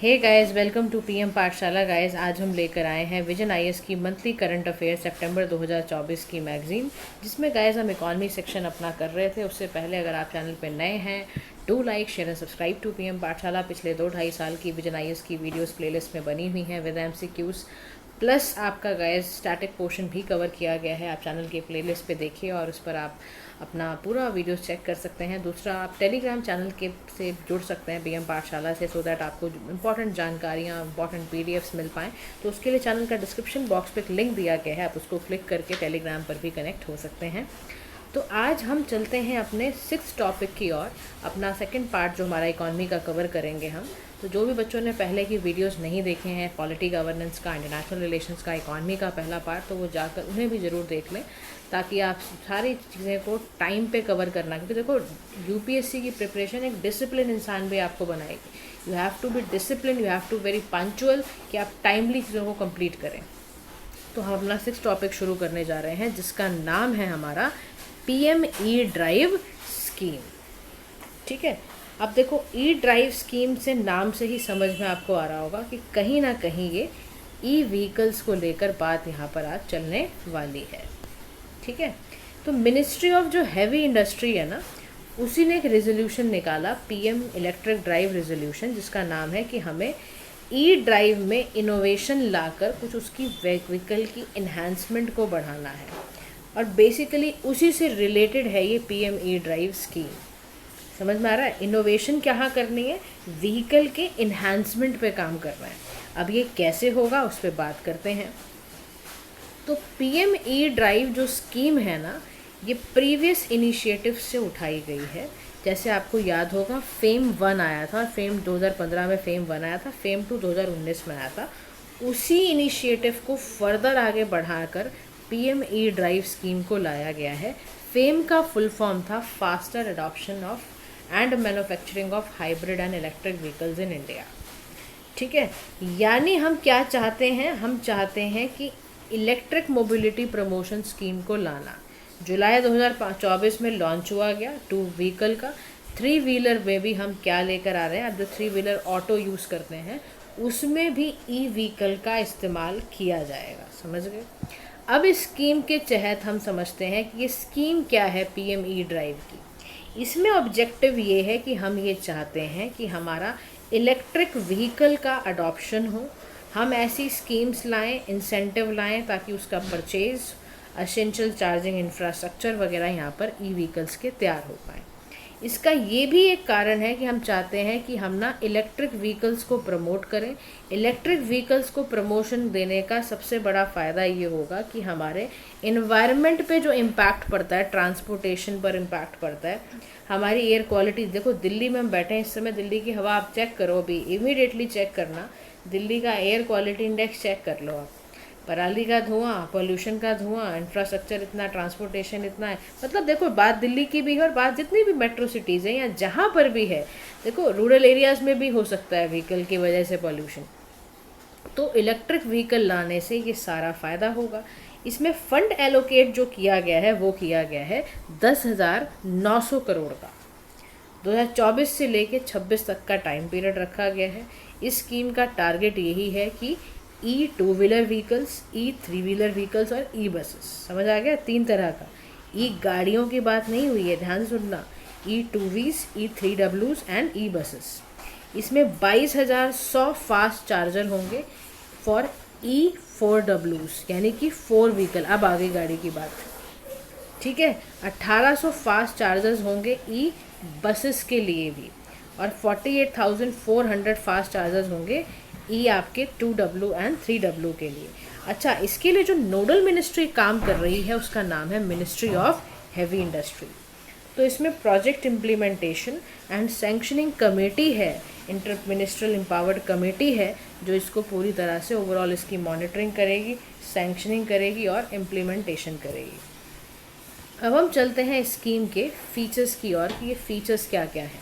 Hey guys, welcome to PM Pathshala. Guys, आज हम लेकर आए हैं विजन आईएएस की मंथली करंट अफेयर सितंबर 2024 की मैगजीन, जिसमें गाइस हम इकॉनमी सेक्शन अपना कर रहे थे। उससे पहले अगर आप चैनल पे नए हैं, do like share and subscribe to PM Pathshala. पिछले 2-2.5 साल की विजन आईएएस की वीडियोस प्लेलिस्ट में बनी हुई हैं विद एमसीक्यूज, प्लस आपका गाइस स्टैटिक पोर्शन भी कवर किया गया है। आप चैनल के प्लेलिस्ट पे देखिए और उस पर आप अपना पूरा वीडियो चेक कर सकते हैं। दूसरा, आप टेलीग्राम चैनल के से जुड़ सकते हैं पीएम पाठशाला से, सो दैट आपको इंपॉर्टेंट जानकारियाँ, इंपॉर्टेंट पीडीएफ्स मिल पाएँ। तो उसके लिए चैनल का डिस्क्रिप्शन बॉक्स पे एक लिंक दिया गया है, आप उसको क्लिक करके टेलीग्राम पर भी कनेक्ट हो सकते हैं। तो आज हम चलते हैं अपने 6th टॉपिक की ओर। अपना सेकंड पार्ट जो हमारा इकॉनमी का कवर करेंगे हम। तो जो भी बच्चों ने पहले की वीडियोस नहीं देखे हैं, पॉलिटी गवर्नेंस का, इंटरनेशनल रिलेशंस का, इकॉनमी का पहला पार्ट, तो वो जाकर उन्हें भी ज़रूर देख लें, ताकि आप सारी चीज़ें को टाइम पे कवर करना। क्योंकि देखो, यूपीएससी की प्रिपरेशन एक डिसिप्लिन इंसान भी आपको बनाएगी। You have to be discipline, you have to very punctual, कि आप टाइमली चीज़ों को कंप्लीट करें। तो हम अपना 6th टॉपिक शुरू करने जा रहे हैं, जिसका नाम है हमारा पीएम ई ड्राइव स्कीम। ठीक है, अब देखो, ई ड्राइव स्कीम से नाम से ही समझ में आपको आ रहा होगा कि कहीं ना कहीं ये ई व्हीकल्स को लेकर बात यहाँ पर आज चलने वाली है। ठीक है, तो मिनिस्ट्री ऑफ जो हैवी इंडस्ट्री है ना, उसी ने एक रेजोल्यूशन निकाला, पीएम इलेक्ट्रिक ड्राइव रेजोल्यूशन, जिसका नाम है कि हमें ई ड्राइव में इनोवेशन लाकर कुछ उसकी व्हीकल की इन्हांसमेंट को बढ़ाना है। और बेसिकली उसी से रिलेटेड है ये पीएम ई ड्राइव स्कीम। समझ में आ रहा है? इनोवेशन क्या करनी है, व्हीकल के इन्हांसमेंट पे काम करना है। अब ये कैसे होगा उस पर बात करते हैं। तो पीएम ई ड्राइव जो स्कीम है ना, ये प्रीवियस इनिशिएटिव से उठाई गई है। जैसे आपको याद होगा, फेम 1 आया था, फेम 2015 में फेम 1 आया था, फेम 2 2019 में आया था। उसी इनिशिएटिव को फर्दर आगे बढ़ाकर पीएम ई ड्राइव स्कीम को लाया गया है। फेम का फुल फॉर्म था faster adoption of and manufacturing of hybrid and electric vehicles in India. ठीक है, यानी हम क्या चाहते हैं, हम चाहते हैं कि इलेक्ट्रिक मोबिलिटी प्रमोशन स्कीम को लाना। जुलाई 2024 में लॉन्च हुआ गया 2 व्हीकल का। 3 व्हीलर में भी हम क्या लेकर आ रहे हैं, अब जो 3 व्हीलर ऑटो यूज़ करते हैं उसमें भी ई व्हीकल का इस्तेमाल किया जाएगा। समझ गए? अब इस स्कीम के तहत हम समझते हैं कि ये स्कीम क्या है पीएम ई ड्राइव की। इसमें ऑब्जेक्टिव ये है कि हम ये चाहते हैं कि हमारा इलेक्ट्रिक व्हीकल का अडॉप्शन हो। हम ऐसी स्कीम्स लाएं, इंसेंटिव लाएं, ताकि उसका परचेज, एसेंशियल चार्जिंग इंफ्रास्ट्रक्चर वगैरह यहाँ पर ई व्हीकल्स के तैयार हो पाएँ। इसका ये भी एक कारण है कि हम चाहते हैं कि हम ना इलेक्ट्रिक व्हीकल्स को प्रमोट करें। इलेक्ट्रिक व्हीकल्स को प्रमोशन देने का सबसे बड़ा फ़ायदा ये होगा कि हमारे इन्वायरमेंट पे जो इम्पैक्ट पड़ता है, ट्रांसपोर्टेशन पर इम्पैक्ट पड़ता है, हमारी एयर क्वालिटी। देखो, दिल्ली में हम बैठे हैं इस समय, दिल्ली की हवा आप चेक करो, अभी इमीडिएटली चेक करना, दिल्ली का एयर क्वालिटी इंडेक्स चेक कर लो आप। पराली का धुआं, पोल्यूशन का धुआं, इंफ्रास्ट्रक्चर इतना, ट्रांसपोर्टेशन इतना है। मतलब देखो, बात दिल्ली की भी है और बात जितनी भी मेट्रो सिटीज़ हैं या जहाँ पर भी है। देखो, रूरल एरियाज़ में भी हो सकता है व्हीकल की वजह से पोल्यूशन। तो इलेक्ट्रिक व्हीकल लाने से ये सारा फ़ायदा होगा। इसमें फ़ंड एलोकेट जो किया गया है वो किया गया है 10,900 करोड़ का। 2024 से लेके 26 तक का टाइम पीरियड रखा गया है। इस स्कीम का टारगेट यही है कि ई 2 व्हीलर व्हीकल्स, ई 3 व्हीलर व्हीकल्स और ई बसेस। समझ आ गया? 3 तरह का। ई गाड़ियों की बात नहीं हुई है, ध्यान से सुनना। ई 2Vs, E 3Ws and e buses. इसमें 22,100 फास्ट चार्जर होंगे फॉर ई 4Ws, यानी कि 4 व्हीकल। अब आगे गाड़ी की बात। ठीक है, 1800 फास्ट चार्जर्स होंगे ई बसेस के लिए भी, और 48,400 फास्ट चार्जर्स होंगे ई आपके 2W एंड 3W के लिए। अच्छा, इसके लिए जो नोडल मिनिस्ट्री काम कर रही है उसका नाम है मिनिस्ट्री ऑफ हैवी इंडस्ट्री। तो इसमें project implementation and sanctioning committee है, इंटर मिनिस्ट्रियल एम्पावर्ड कमेटी है, जो इसको पूरी तरह से ओवरऑल इसकी मॉनिटरिंग करेगी, सैंक्शनिंग करेगी और इम्प्लीमेंटेशन करेगी। अब हम चलते हैं स्कीम के फीचर्स की ओर कि ये फीचर्स क्या क्या हैं।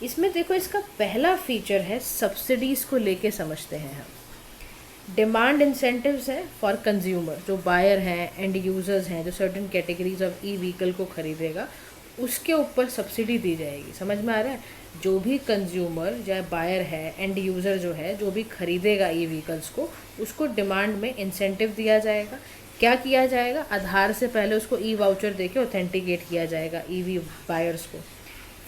इसमें देखो, इसका पहला फीचर है सब्सिडीज़ को लेके समझते हैं हम। डिमांड इंसेंटिव्स हैं फॉर कंज्यूमर, जो बायर हैं, एंड यूज़र्स हैं, जो certain categories of e vehicle को खरीदेगा, उसके ऊपर सब्सिडी दी जाएगी। समझ में आ रहा है? जो भी कंज्यूमर या बायर है, एंड यूज़र जो है, जो भी खरीदेगा ई व्हीकल्स को, उसको डिमांड में इंसेंटिव दिया जाएगा। क्या किया जाएगा? आधार से पहले उसको ई वाउचर देके ऑथेंटिकेट किया जाएगा ईवी बायर्स को।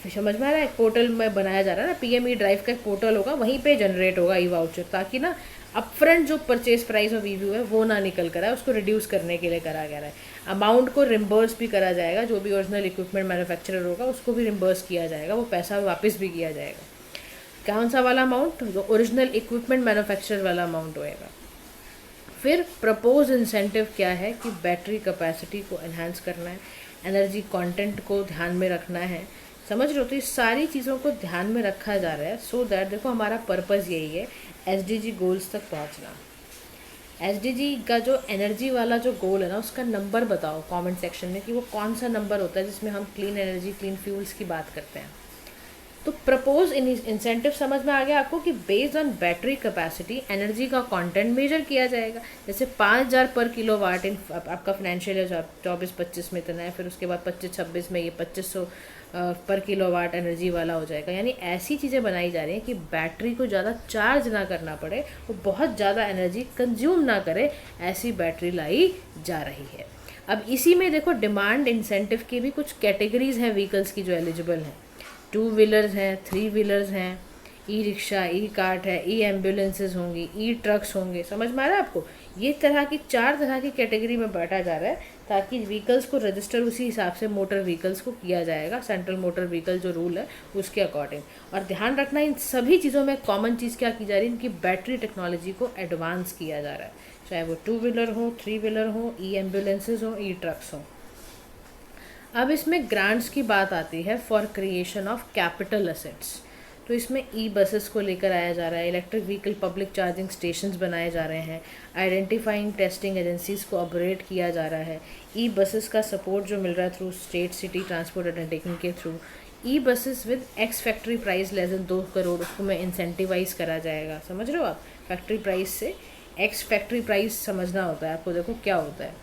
फिर समझ में आ रहा है? पोर्टल में बनाया जा रहा है ना, पीएम ई ड्राइव का एक पोर्टल होगा, वहीं पे जनरेट होगा ई वाउचर, ताकि ना अपफ्रंट जो परचेज प्राइस ऑफ ईवी है वो ना निकल कर आए, उसको रिड्यूस करने के लिए करा गया है। अमाउंट को रिम्बर्स भी करा जाएगा, जो भी ओरिजिनल इक्विपमेंट मैन्युफैक्चरर होगा उसको भी रिम्बर्स किया जाएगा, वो पैसा वापस भी किया जाएगा। कौन सा वाला अमाउंट? जो ओरिजिनल इक्विपमेंट मैन्युफैक्चरर वाला अमाउंट होएगा। फिर प्रपोज इंसेंटिव क्या है कि बैटरी कैपेसिटी को एनहांस करना है, एनर्जी कंटेंट को ध्यान में रखना है। समझ रहे हो? तो ये सारी चीज़ों को ध्यान में रखा जा रहा है, सो दैट देखो हमारा पर्पज़ यही है, एसडीजी गोल्स तक पहुंचना। एसडीजी का जो एनर्जी वाला जो गोल है ना, उसका नंबर बताओ कमेंट सेक्शन में कि वो कौन सा नंबर होता है जिसमें हम क्लीन एनर्जी, क्लीन फ्यूल्स की बात करते हैं। तो प्रपोज इंसेंटिव समझ में आ गया आपको कि based on battery capacity energy का कंटेंट मेजर किया जाएगा। जैसे 5000 पर किलोवाट इन आपका फाइनेंशियल ईयर 24-25 में इतना है, फिर उसके बाद 25-26 में ये 2500 पर किलोवाट एनर्जी वाला हो जाएगा। यानी ऐसी चीज़ें बनाई जा रही हैं कि बैटरी को ज़्यादा चार्ज ना करना पड़े, वो बहुत ज़्यादा एनर्जी कंज्यूम ना करे, ऐसी बैटरी लाई जा रही है। अब इसी में देखो डिमांड इंसेंटिव की भी कुछ कैटेगरीज हैं व्हीकल्स की जो एलिजिबल हैं। 2 व्हीलर्स हैं, 3 व्हीलर्स हैं, ई रिक्शा, ई कार्ट है, ई एम्बुलेंसेज होंगी, ई ट्रक्स होंगे। समझ में आ रहा है आपको? ये तरह की 4 तरह की कैटेगरी में बांटा जा रहा है, ताकि व्हीकल्स को रजिस्टर उसी हिसाब से मोटर व्हीकल्स को किया जाएगा, सेंट्रल मोटर व्हीकल जो रूल है उसके अकॉर्डिंग। और ध्यान रखना, इन सभी चीज़ों में कॉमन चीज़ क्या की जा रही है, इनकी बैटरी टेक्नोलॉजी को एडवांस किया जा रहा है, चाहे वो 2 व्हीलर हो, 3 व्हीलर हो, ई एम्बुलेंसेज हो, ई ट्रक्स हो। अब इसमें ग्रांट्स की बात आती है for creation of capital assets. तो इसमें ई बसेस को लेकर आया जा रहा है, electric vehicle public charging stations बनाए जा रहे हैं, आइडेंटिफाइंग टेस्टिंग एजेंसीज को अपग्रेड किया जा रहा है, ई बसेस का सपोर्ट जो मिल रहा है through state city transport undertaking के through, e buses with ex factory price less than 2 crore उसको में इंसेंटिवाइज करा जाएगा। समझ रहे हो आप? फैक्ट्री प्राइस से एक्स फैक्ट्री प्राइस समझना होता है आपको। देखो क्या होता है,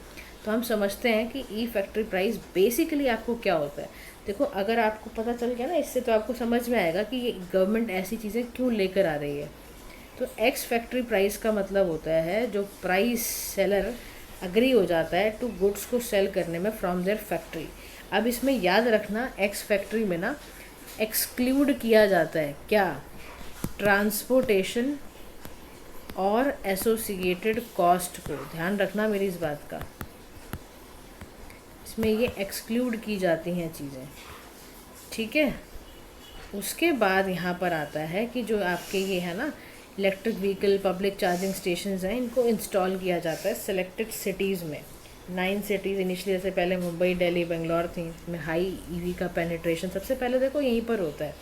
तो हम समझते हैं कि ई फैक्ट्री प्राइस बेसिकली आपको क्या होता है। देखो अगर आपको पता चल गया ना इससे, तो आपको समझ में आएगा कि ये गवर्नमेंट ऐसी चीज़ें क्यों लेकर आ रही है। तो एक्स फैक्ट्री प्राइस का मतलब होता है जो प्राइस सेलर अग्री हो जाता है टू गुड्स को सेल करने में फ्रॉम देयर फैक्ट्री। अब इसमें याद रखना, एक्स फैक्ट्री में ना एक्सक्लूड किया जाता है क्या? ट्रांसपोर्टेशन और एसोसिएटेड कॉस्ट को। ध्यान रखना मेरी इस बात का, इसमें ये एक्सक्लूड की जाती हैं चीज़ें, ठीक है। उसके बाद यहाँ पर आता है कि जो आपके ये है ना electric vehicle public charging stations हैं, इनको इंस्टॉल किया जाता है सिलेक्टेड सिटीज़ में। 9 सिटीज़ इनिशियली, जैसे पहले मुंबई, दिल्ली, बेंगलोर थी, इसमें हाई ईवी का पेनिट्रेशन सबसे पहले देखो यहीं पर होता है।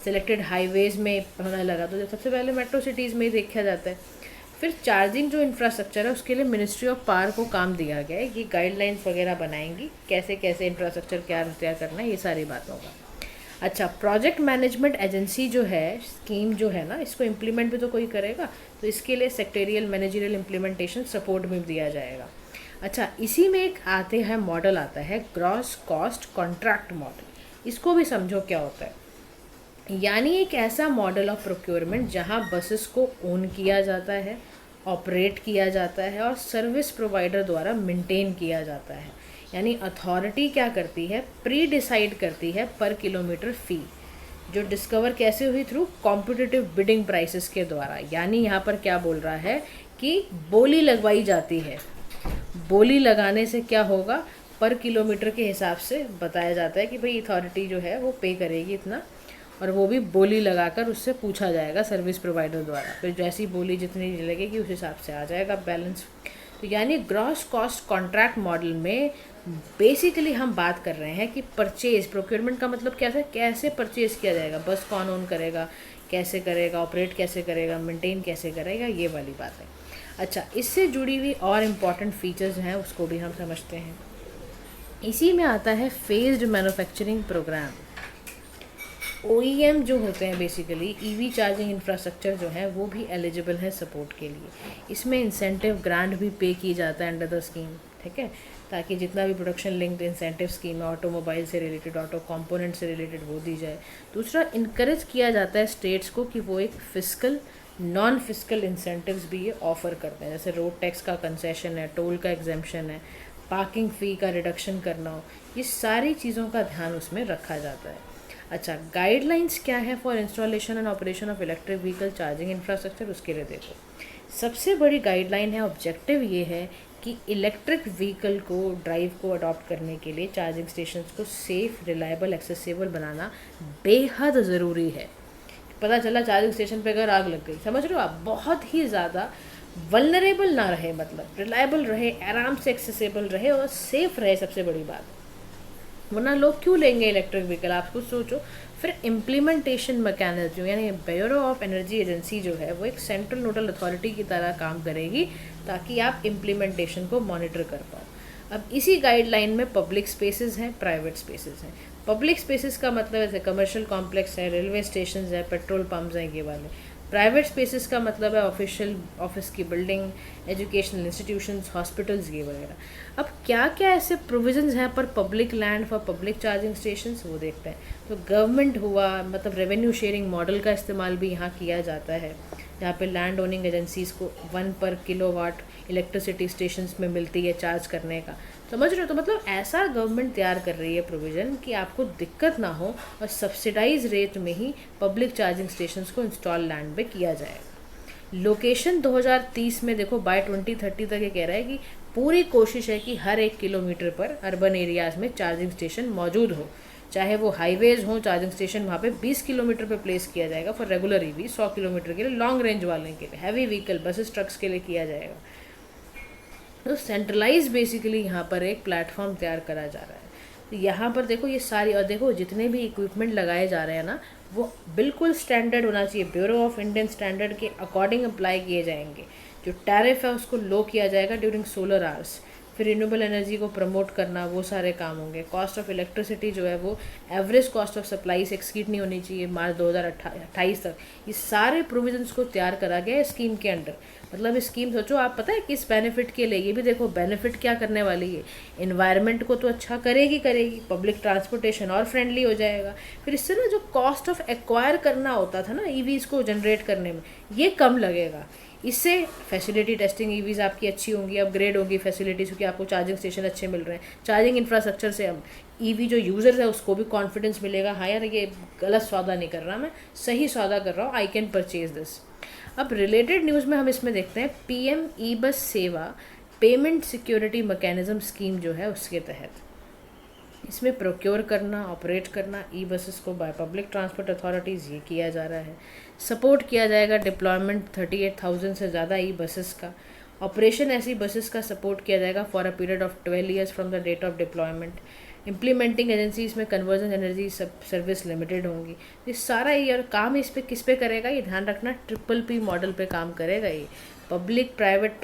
सिलेक्टेड हाईवेज़ में होने लगा, तो सबसे पहले मेट्रो सिटीज़ में ही देखा जाता है। फिर चार्जिंग जो इंफ्रास्ट्रक्चर है उसके लिए मिनिस्ट्री ऑफ पावर को काम दिया गया है, ये गाइडलाइंस वगैरह बनाएंगी कैसे कैसे इंफ्रास्ट्रक्चर क्या तैयार करना है, ये सारी बात होगा। अच्छा, प्रोजेक्ट मैनेजमेंट एजेंसी जो है, स्कीम जो है ना, इसको इम्प्लीमेंट भी तो कोई करेगा, तो इसके लिए सेक्टेरियल मैनेजरियल इम्प्लीमेंटेशन सपोर्ट भी दिया जाएगा। अच्छा, इसी में एक आते हैं मॉडल आता है ग्रॉस कॉस्ट कॉन्ट्रैक्ट मॉडल। इसको भी समझो क्या होता है। यानी एक ऐसा मॉडल ऑफ प्रोक्योरमेंट जहां बसेस को ओन किया जाता है, ऑपरेट किया जाता है और सर्विस प्रोवाइडर द्वारा मेंटेन किया जाता है। यानी अथॉरिटी क्या करती है, प्री डिसाइड करती है पर किलोमीटर फ़ी, जो डिस्कवर कैसे हुई, थ्रू कॉम्पिटिटिव बिडिंग प्राइसेस के द्वारा। यानी यहाँ पर क्या बोल रहा है कि बोली लगवाई जाती है। बोली लगाने से क्या होगा, पर किलोमीटर के हिसाब से बताया जाता है कि भाई अथॉरिटी जो है वो पे करेगी इतना, और वो भी बोली लगाकर उससे पूछा जाएगा सर्विस प्रोवाइडर द्वारा। फिर जैसी बोली जितनी लगेगी उस हिसाब से आ जाएगा बैलेंस। तो यानी ग्रॉस कॉस्ट कॉन्ट्रैक्ट मॉडल में बेसिकली हम बात कर रहे हैं कि परचेज, प्रोक्योरमेंट का मतलब क्या है, कैसे परचेज किया जाएगा, बस कौन ओन करेगा, कैसे करेगा, ऑपरेट कैसे करेगा, मेंटेन कैसे करेगा, ये वाली बात है। अच्छा, इससे जुड़ी हुई और इम्पॉर्टेंट फीचर्स हैं उसको भी हम समझते हैं। इसी में आता है फेज्ड मैन्युफैक्चरिंग प्रोग्राम। OEM जो होते हैं बेसिकली EV चार्जिंग इंफ्रास्ट्रक्चर जो है वो भी एलिजिबल है सपोर्ट के लिए। इसमें इंसेंटिव ग्रांट भी पे की जाता है अंडर द स्कीम। ठीक है, ताकि जितना भी प्रोडक्शन लिंक्ड इंसेंटिव स्कीम है ऑटोमोबाइल से रिलेटेड, ऑटो कंपोनेंट से रिलेटेड, वो दी जाए। दूसरा, इनकरेज किया जाता है स्टेट्स को कि वो एक फिजिकल नॉन फिजिकल इंसेंटिव्स भी ये ऑफ़र करते हैं, जैसे रोड टैक्स का कंसेशन है, टोल का एग्जेम्पशन है, पार्किंग फ़ी का रिडक्शन करना हो, ये सारी चीज़ों का ध्यान उसमें रखा जाता है। अच्छा, गाइडलाइंस क्या है for installation and operation of electric vehicle charging infrastructure, उसके लिए देखो सबसे बड़ी गाइडलाइन है, ऑब्जेक्टिव ये है कि इलेक्ट्रिक व्हीकल को ड्राइव को अडॉप्ट करने के लिए चार्जिंग स्टेशंस को सेफ़, रिलायबल, एक्सेसिबल बनाना बेहद ज़रूरी है। पता चला चार्जिंग स्टेशन पे अगर आग लग गई, समझ रहे हो आप, बहुत ही ज़्यादा वल्नरेबल ना रहे, मतलब रिलायबल रहे, आराम से एक्सेसिबल रहे और सेफ़ रहे, सबसे बड़ी बात। वरना लोग क्यों लेंगे इलेक्ट्रिक व्हीकल, आप कुछ सोचो। फिर इम्प्लीमेंटेशन मैकेनिज्म, यानी ब्यूरो ऑफ एनर्जी एजेंसी जो है वो एक सेंट्रल नोडल अथॉरिटी की तरह काम करेगी ताकि आप इम्प्लीमेंटेशन को मॉनिटर कर पाओ। अब इसी गाइडलाइन में पब्लिक स्पेसेस हैं, प्राइवेट स्पेसेस हैं। पब्लिक स्पेसेस का मतलब जैसे कमर्शियल कॉम्प्लेक्स है, रेलवे स्टेशन है, पेट्रोल पम्प्स हैं, ये वाले। प्राइवेट स्पेसेस का मतलब है ऑफिशियल ऑफिस की बिल्डिंग, एजुकेशनल इंस्टीट्यूशंस, हॉस्पिटल्स, ये वगैरह। अब क्या क्या ऐसे प्रोविजंस हैं पर public land for public charging stations, वो देखते हैं। तो गवर्नमेंट हुआ, मतलब रेवेन्यू शेयरिंग मॉडल का इस्तेमाल भी यहाँ किया जाता है, जहाँ पे लैंड ओनिंग एजेंसीज़ को 1 पर किलोवाट इलेक्ट्रिसिटी स्टेशंस में मिलती है चार्ज करने का, समझ रहे हो। तो मतलब ऐसा गवर्नमेंट तैयार कर रही है प्रोविज़न कि आपको दिक्कत ना हो और सब्सिडाइज रेट में ही पब्लिक चार्जिंग स्टेशंस को इंस्टॉल लैंड पे किया जाएगा। लोकेशन 2030 में देखो, बाय 2030 तक ये कह रहा है कि पूरी कोशिश है कि हर 1 किलोमीटर पर अर्बन एरियाज़ में चार्जिंग स्टेशन मौजूद हो, चाहे वो हाईवेज हो, चार्जिंग स्टेशन वहाँ पे 20 किलोमीटर पे प्लेस किया जाएगा फॉर रेगुलर ईवी, 100 किलोमीटर के लिए लॉन्ग रेंज वाले के लिए, हैवी व्हीकल बसेस ट्रक्स के लिए किया जाएगा। तो सेंट्रलाइज बेसिकली यहाँ पर एक प्लेटफॉर्म तैयार करा जा रहा है। तो यहाँ पर देखो ये सारी, और देखो जितने भी इक्विपमेंट लगाए जा रहे हैं ना, वो बिल्कुल स्टैंडर्ड होना चाहिए, ब्यूरो ऑफ इंडियन स्टैंडर्ड के अकॉर्डिंग अप्लाई किए जाएंगे। जो टैरिफ है उसको लो किया जाएगा ड्यूरिंग सोलर आवर्स। फिर रिन्यूएबल एनर्जी को प्रमोट करना, वो सारे काम होंगे। कॉस्ट ऑफ इलेक्ट्रिसिटी जो है वो एवरेज कॉस्ट ऑफ सप्लाई से एक्सीड नहीं होनी चाहिए मार्च 2028 तक। ये सारे प्रोविजंस को तैयार करा गया है स्कीम के अंडर। मतलब स्कीम सोचो आप, पता है किस बेनिफिट के लिए, ये भी देखो बेनिफिट क्या करने वाली है। इन्वायरमेंट को तो अच्छा करेगी, पब्लिक ट्रांसपोर्टेशन और फ्रेंडली हो जाएगा। फिर इससे ना जो कॉस्ट ऑफ एक्वायर करना होता था ना ईवीज़ को जनरेट करने में, ये कम लगेगा। इससे फैसिलिटी टेस्टिंग ईवीज़ आपकी अच्छी होंगी, अपग्रेड होगी फैसिलिटीज़, क्योंकि आपको चार्जिंग स्टेशन अच्छे मिल रहे हैं। चार्जिंग इंफ्रास्ट्रक्चर से हम ईवी जो यूज़र्स है उसको भी कॉन्फिडेंस मिलेगा, हाँ यार ये गलत सौदा नहीं कर रहा, मैं सही सौदा कर रहा हूँ, आई कैन परचेज दिस। अब रिलेटेड न्यूज़ में हम इसमें देखते हैं पीएम ई बस सेवा पेमेंट सिक्योरिटी मैकेनिज्म स्कीम जो है उसके तहत इसमें प्रोक्योर करना, ऑपरेट करना ई बसेस को बाय पब्लिक ट्रांसपोर्ट अथॉरिटीज़, ये किया जा रहा है। सपोर्ट किया जाएगा डिप्लॉयमेंट 38,000 से ज़्यादा ई बसेस का। ऑपरेशन ऐसी बसेस का सपोर्ट किया जाएगा for a period of 12 years from the date of deployment. Implementing agencies में कन्वर्जन एनर्जी सर्विस लिमिटेड होंगी। ये सारा ये काम इस पे किस पे करेगा, ये ध्यान रखना, PPP मॉडल पे काम करेगा। ये पब्लिक प्राइवेट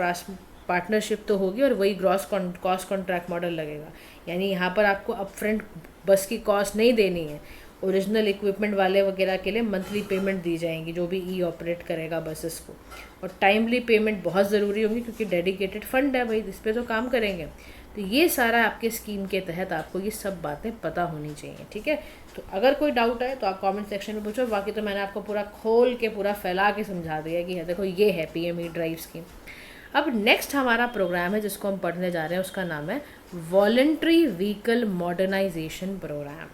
पार्टनरशिप तो होगी और वही ग्रॉस कॉस्ट कॉन्ट्रैक्ट मॉडल लगेगा। यानी यहाँ पर आपको अपफ्रंट बस की कॉस्ट नहीं देनी है, ओरिजिनल इक्विपमेंट वाले वगैरह के लिए मंथली पेमेंट दी जाएंगी जो भी ई ऑपरेट करेगा बसेस को। और टाइमली पेमेंट बहुत ज़रूरी होगी क्योंकि डेडिकेटेड फंड है भाई, इस पर तो काम करेंगे। तो ये सारा आपके स्कीम के तहत आपको ये सब बातें पता होनी चाहिए, ठीक है। तो अगर कोई डाउट है तो आप कमेंट सेक्शन में पूछो, बाकी तो मैंने आपको पूरा खोल के पूरा फैला के समझा दिया कि देखो ये है पीएम ई ड्राइव स्कीम। अब नेक्स्ट हमारा प्रोग्राम है जिसको हम पढ़ने जा रहे हैं, उसका नाम है voluntary vehicle modernisation programme.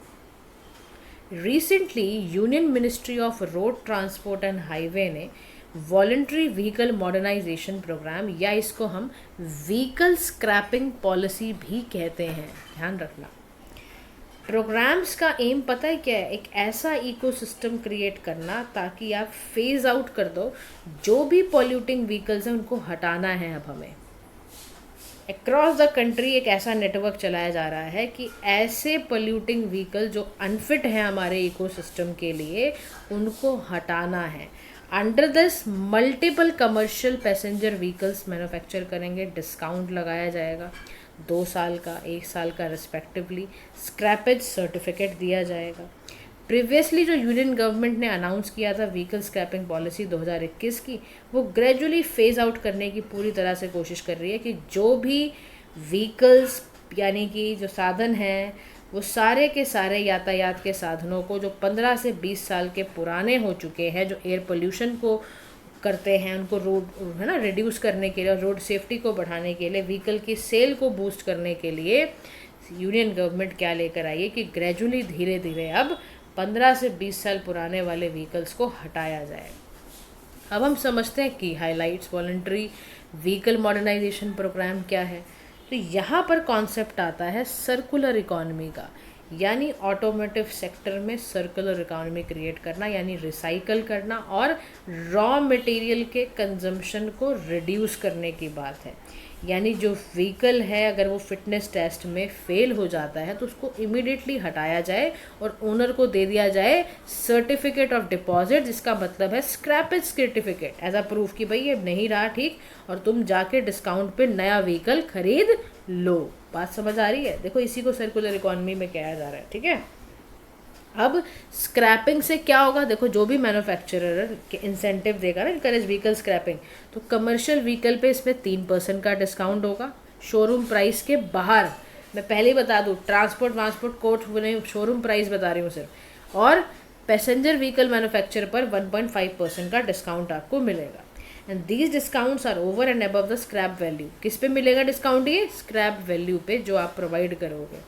Recently union ministry of road transport and highway ने वॉलंटरी व्हीकल मॉडर्नाइजेशन प्रोग्राम, या इसको हम व्हीकल स्क्रैपिंग पॉलिसी भी कहते हैं, ध्यान रखना। प्रोग्राम्स का एम पता है क्या है, एक ऐसा इकोसिस्टम क्रिएट करना ताकि आप फेज आउट कर दो जो भी पॉल्यूटिंग व्हीकल्स हैं उनको हटाना है। अब हमें अक्रॉस द कंट्री एक ऐसा नेटवर्क चलाया जा रहा है कि ऐसे पॉल्यूटिंग व्हीकल जो अनफिट हैं हमारे इकोसिस्टम के लिए उनको हटाना है। Under this multiple commercial passenger vehicles manufacture करेंगे, डिस्काउंट लगाया जाएगा 2 साल का, 1 साल का रिस्पेक्टिवली। स्क्रैपेज सर्टिफिकेट दिया जाएगा। प्रीवियसली जो यूनियन गवर्नमेंट ने अनाउंस किया था व्हीकल स्क्रैपिंग पॉलिसी 2021 की, वो ग्रेजुअली फेज आउट करने की पूरी तरह से कोशिश कर रही है कि जो भी व्हीकल्स यानी कि जो साधन हैं वो सारे के सारे यातायात के साधनों को जो 15 से 20 साल के पुराने हो चुके हैं, जो एयर पोल्यूशन को करते हैं, उनको रोड है ना रिड्यूस करने के लिए और रोड सेफ्टी को बढ़ाने के लिए, व्हीकल की सेल को बूस्ट करने के लिए यूनियन गवर्नमेंट क्या लेकर आई है कि ग्रेजुअली धीरे धीरे अब 15 से 20 साल पुराने वाले व्हीकल्स को हटाया जाए। अब हम समझते हैं की highlights voluntary vehicle modernisation programme क्या है। तो यहाँ पर कॉन्सेप्ट आता है सर्कुलर इकॉनमी का, यानी ऑटोमोटिव सेक्टर में सर्कुलर इकॉनमी क्रिएट करना, यानी रिसाइकल करना और रॉ मटेरियल के कंजम्पशन को रिड्यूस करने की बात है। यानी जो व्हीकल है अगर वो फिटनेस टेस्ट में फेल हो जाता है तो उसको इमीडिएटली हटाया जाए और ओनर को दे दिया जाए सर्टिफिकेट ऑफ डिपॉजिट, जिसका मतलब है scrappage certificate, as a proof कि भाई ये नहीं रहा ठीक और तुम जाके डिस्काउंट पे नया व्हीकल खरीद लो। बात समझ आ रही है? देखो इसी को सर्कुलर इकॉनमी में कहा जा रहा है, ठीक है। अब स्क्रैपिंग से क्या होगा, देखो जो भी मैन्युफैक्चरर के इंसेंटिव देगा ना इनकरेज व्हीकल स्क्रैपिंग, तो कमर्शियल व्हीकल पे इसमें 3% का डिस्काउंट होगा शोरूम प्राइस के बाहर। मैं पहले ही बता दूँ, ट्रांसपोर्ट कोर्ट नहीं, शोरूम प्राइस बता रही हूँ सिर्फ। और पैसेंजर व्हीकल मैन्युफैक्चर पर 1.5% का डिस्काउंट आपको मिलेगा। And these discounts are over and above the scrap value. किस पे मिलेगा डिस्काउंट? ये स्क्रैप वैल्यू पे जो आप प्रोवाइड करोगे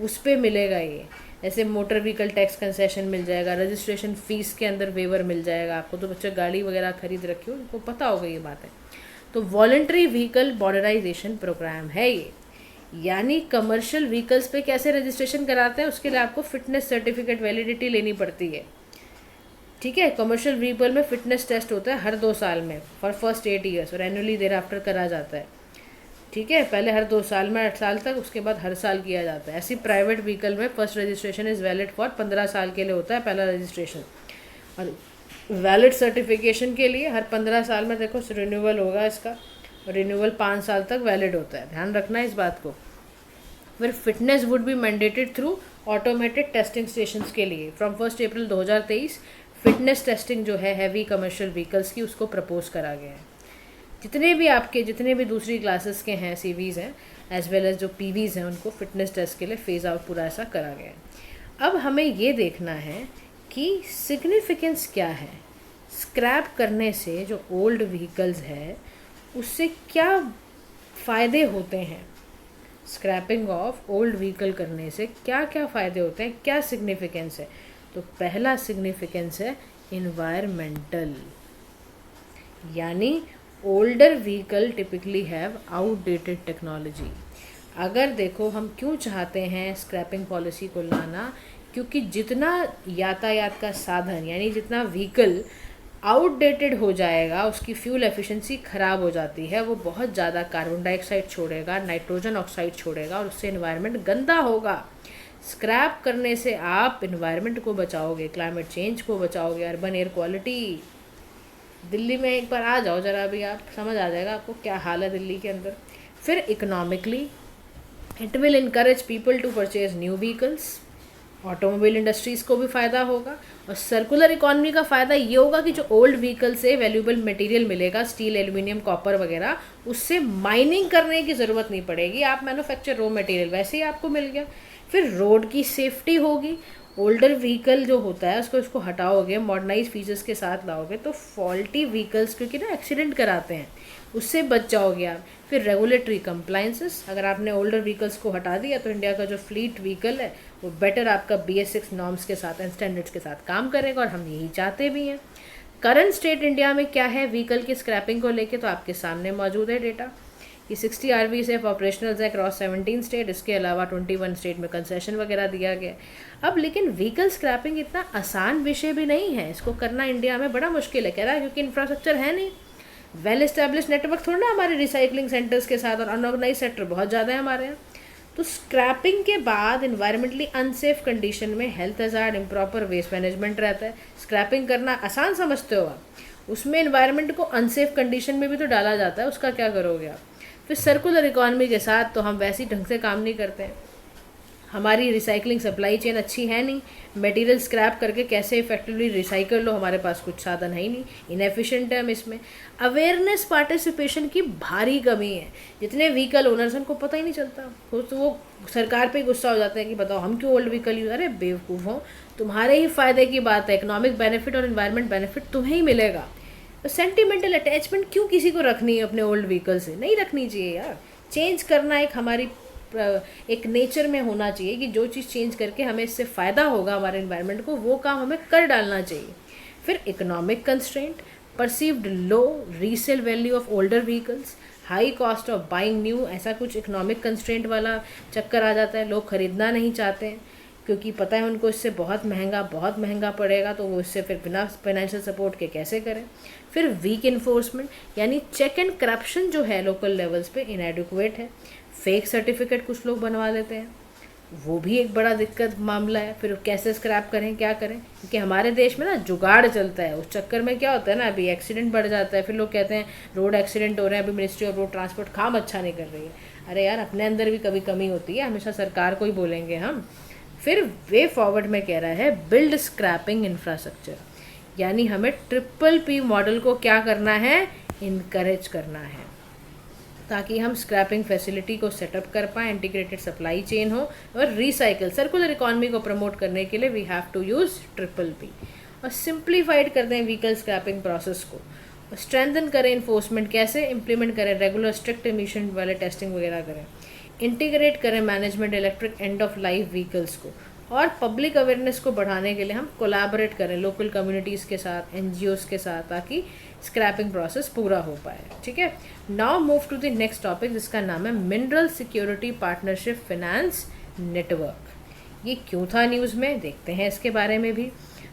उस पे मिलेगा ये। ऐसे मोटर व्हीकल टैक्स कंसेशन मिल जाएगा, रजिस्ट्रेशन फीस के अंदर वेवर मिल जाएगा आपको। तो बच्चे गाड़ी वगैरह खरीद रखी हो उनको पता होगा ये बात है। तो वॉलंटरी व्हीकल मॉडर्नाइजेशन प्रोग्राम है ये, यानी कमर्शियल व्हीकल्स पे कैसे रजिस्ट्रेशन कराते हैं उसके लिए आपको फिटनेस सर्टिफिकेट वैलिडिटी लेनी पड़ती है, ठीक है। कमर्शियल व्हीकल में फिटनेस टेस्ट होता है हर 2 साल में फॉर फर्स्ट 8 ईयर्स और एनुअली देर आफ्टर करा जाता है, ठीक है। पहले हर 2 साल में 8 साल तक, उसके बाद हर साल किया जाता है। ऐसी प्राइवेट व्हीकल में first registration is valid for 15 साल के लिए होता है पहला रजिस्ट्रेशन, और वैलिड सर्टिफिकेशन के लिए हर 15 साल में देखो रिन्यूअल होगा इसका, और रिन्यूअल 5 साल तक वैलिड होता है, ध्यान रखना है इस बात को। फिर fitness would be mandated through automated testing stations के लिए फ्रॉम 1 अप्रैल 2023 फिटनेस टेस्टिंग जो है हैवी कमर्शियल व्हीकल्स की उसको प्रपोज करा गया है। जितने भी दूसरी क्लासेस के हैं, सीवीज़ हैं एज वेल एज जो पीवीज़ हैं, उनको फिटनेस टेस्ट के लिए फेज आउट पूरा ऐसा करा गया है। अब हमें ये देखना है कि सिग्निफिकेंस क्या है स्क्रैप करने से। जो ओल्ड व्हीकल्स है उससे क्या फ़ायदे होते हैं, स्क्रैपिंग ऑफ ओल्ड व्हीकल करने से क्या क्या फ़ायदे होते हैं, क्या सिग्निफिकेंस है। तो पहला सिग्निफिकेंस है इन्वायरमेंटल, यानी older vehicle typically have outdated technology. अगर देखो हम क्यों चाहते हैं स्क्रैपिंग पॉलिसी को लाना, क्योंकि जितना यातायात का साधन यानी जितना व्हीकल आउटडेटेड हो जाएगा उसकी फ्यूल एफिशिएंसी ख़राब हो जाती है, वो बहुत ज़्यादा कार्बन डाइऑक्साइड छोड़ेगा, नाइट्रोजन ऑक्साइड छोड़ेगा और उससे इन्वायरमेंट गंदा होगा। स्क्रैप करने से आप इन्वायरमेंट को बचाओगे, क्लाइमेट चेंज को बचाओगे, अर्बन एयर क्वालिटी। दिल्ली में एक बार आ जाओ ज़रा भी, आप समझ आ जाएगा आपको क्या हाल है दिल्ली के अंदर। फिर economically it will encourage people to purchase new vehicles, automobile industries को भी फ़ायदा होगा। और सर्कुलर इकॉनमी का फ़ायदा ये होगा कि जो ओल्ड व्हीकल से वैल्यूएबल मटेरियल मिलेगा, स्टील, एल्यूमिनियम, कॉपर वगैरह, उससे माइनिंग करने की ज़रूरत नहीं पड़ेगी, आप मैन्युफैक्चर रॉ मटेरियल वैसे ही आपको मिल गया। फिर रोड की सेफ्टी होगी, ओल्डर व्हीकल जो होता है उसको हटाओगे, मॉडर्नाइज फीचर्स के साथ लाओगे तो फॉल्टी व्हीकल्स क्योंकि ना एक्सीडेंट कराते हैं उससे बच जाओगे आप। फिर रेगुलेटरी कंप्लाइंसेस, अगर आपने ओल्डर व्हीकल्स को हटा दिया तो इंडिया का जो फ्लीट व्हीकल है वो बेटर आपका BS6 नॉर्म्स के साथ एंड स्टैंडर्ड्स के साथ काम करेगा और हम यही चाहते भी हैं। करंट स्टेट इंडिया में क्या है व्हीकल की स्क्रैपिंग को लेके, तो आपके सामने मौजूद है डेटा कि 60 RVCF ऑपरेशनल है क्रॉस 17 स्टेट, इसके अलावा 21 स्टेट में कंसेशन वगैरह दिया गया। अब लेकिन व्हीकल स्क्रैपिंग इतना आसान विषय भी नहीं है, इसको करना इंडिया में बड़ा मुश्किल है, कह रहा है क्योंकि इंफ्रास्ट्रक्चर है नहीं, वेल एस्टेब्लिश नेटवर्क थोड़ा ना हमारे रिसाइकलिंग सेंटर्स के साथ, और अनऑर्गेनाइज सेक्टर बहुत ज़्यादा है हमारे यहाँ। तो स्क्रैपिंग के बाद इन्वायरमेंटली अनसेफ कंडीशन में health hazard, improper waste management रहता है। स्क्रैपिंग करना आसान समझते हो आप, उसमें इन्वायरमेंट को अनसेफ कंडीशन में भी तो डाला जाता है, उसका क्या करोगे आप। फिर सर्कुलर इकॉनमी के साथ तो हम वैसे ही ढंग से काम नहीं करते हैं। हमारी रिसाइकलिंग सप्लाई चेन अच्छी है नहीं, मटेरियल स्क्रैप करके कैसे इफेक्टिवली रिसाइकल लो, हमारे पास कुछ साधन है ही नहीं, इनएफिशिएंट है हम इसमें। अवेयरनेस पार्टिसिपेशन की भारी कमी है, जितने व्हीकल ओनर्स हैं उनको पता ही नहीं चलता, तो वो सरकार पे गुस्सा हो जाते हैं कि बताओ हम क्यों ओल्ड व्हीकल यूज। अरे बेवकूफ़ हो, तुम्हारे ही फ़ायदे की बात है, इकोनॉमिक बेनिफिट और इन्वायरमेंट बेनिफिट तुम्हें ही मिलेगा। तो सेंटिमेंटल अटैचमेंट क्यों किसी को रखनी है अपने ओल्ड व्हीकल से, नहीं रखनी चाहिए यार। चेंज करना एक हमारी एक नेचर में होना चाहिए कि जो चीज़ चेंज करके हमें इससे फ़ायदा होगा हमारे इन्वायरमेंट को, वो काम हमें कर डालना चाहिए। फिर economic constraint, perceived low resale value of older vehicles, high cost of buying new, ऐसा कुछ इकोनॉमिक कंस्ट्रेंट वाला चक्कर आ जाता है। लोग ख़रीदना नहीं चाहते हैं क्योंकि पता है उनको इससे बहुत महंगा पड़ेगा, तो वो इससे फिर बिना फाइनेंशियल सपोर्ट के कैसे करें। फिर वीक इन्फोर्समेंट, यानी चेक एंड करप्शन जो है लोकल लेवल्स पे इनएडिक्वेट है। फेक सर्टिफिकेट कुछ लोग बनवा लेते हैं, वो भी एक बड़ा दिक्कत मामला है। फिर कैसे स्क्रैप करें, क्या करें, क्योंकि हमारे देश में ना जुगाड़ चलता है। उस चक्कर में क्या होता है ना, अभी एक्सीडेंट बढ़ जाता है, फिर लोग कहते हैं रोड एक्सीडेंट हो रहे हैं, अभी मिनिस्ट्री ऑफ रोड ट्रांसपोर्ट काम अच्छा नहीं कर रही है। अरे यार, अपने अंदर भी कभी कमी होती है, हमेशा सरकार को ही बोलेंगे हम। फिर वे फॉरवर्ड में कह रहा है बिल्ड स्क्रैपिंग इंफ्रास्ट्रक्चर, यानी हमें PPP मॉडल को क्या करना है, इनकरेज करना है, ताकि हम स्क्रैपिंग फैसिलिटी को सेटअप कर पाएँ, इंटीग्रेटेड सप्लाई चेन हो, और रिसाइकल सर्कुलर इकॉनमी को प्रमोट करने के लिए we have to use PPP। और सिंप्लीफाइड कर दें व्हीकल स्क्रैपिंग प्रोसेस को, और स्ट्रेंथन करें इन्फोर्समेंट, कैसे इम्प्लीमेंट करें, रेगुलर स्ट्रिक्ट एमिशन वाले टेस्टिंग वगैरह करें, इंटीग्रेट करें management electric end of life vehicles को, और पब्लिक अवेयरनेस को बढ़ाने के लिए हम कोलैबोरेट करें लोकल कम्युनिटीज़ के साथ, NGOs के साथ, ताकि स्क्रैपिंग प्रोसेस पूरा हो पाए। ठीक है, now move to the next topic जिसका नाम है mineral security partnership finance network. ये क्यों था न्यूज़ में, देखते हैं इसके बारे में भी।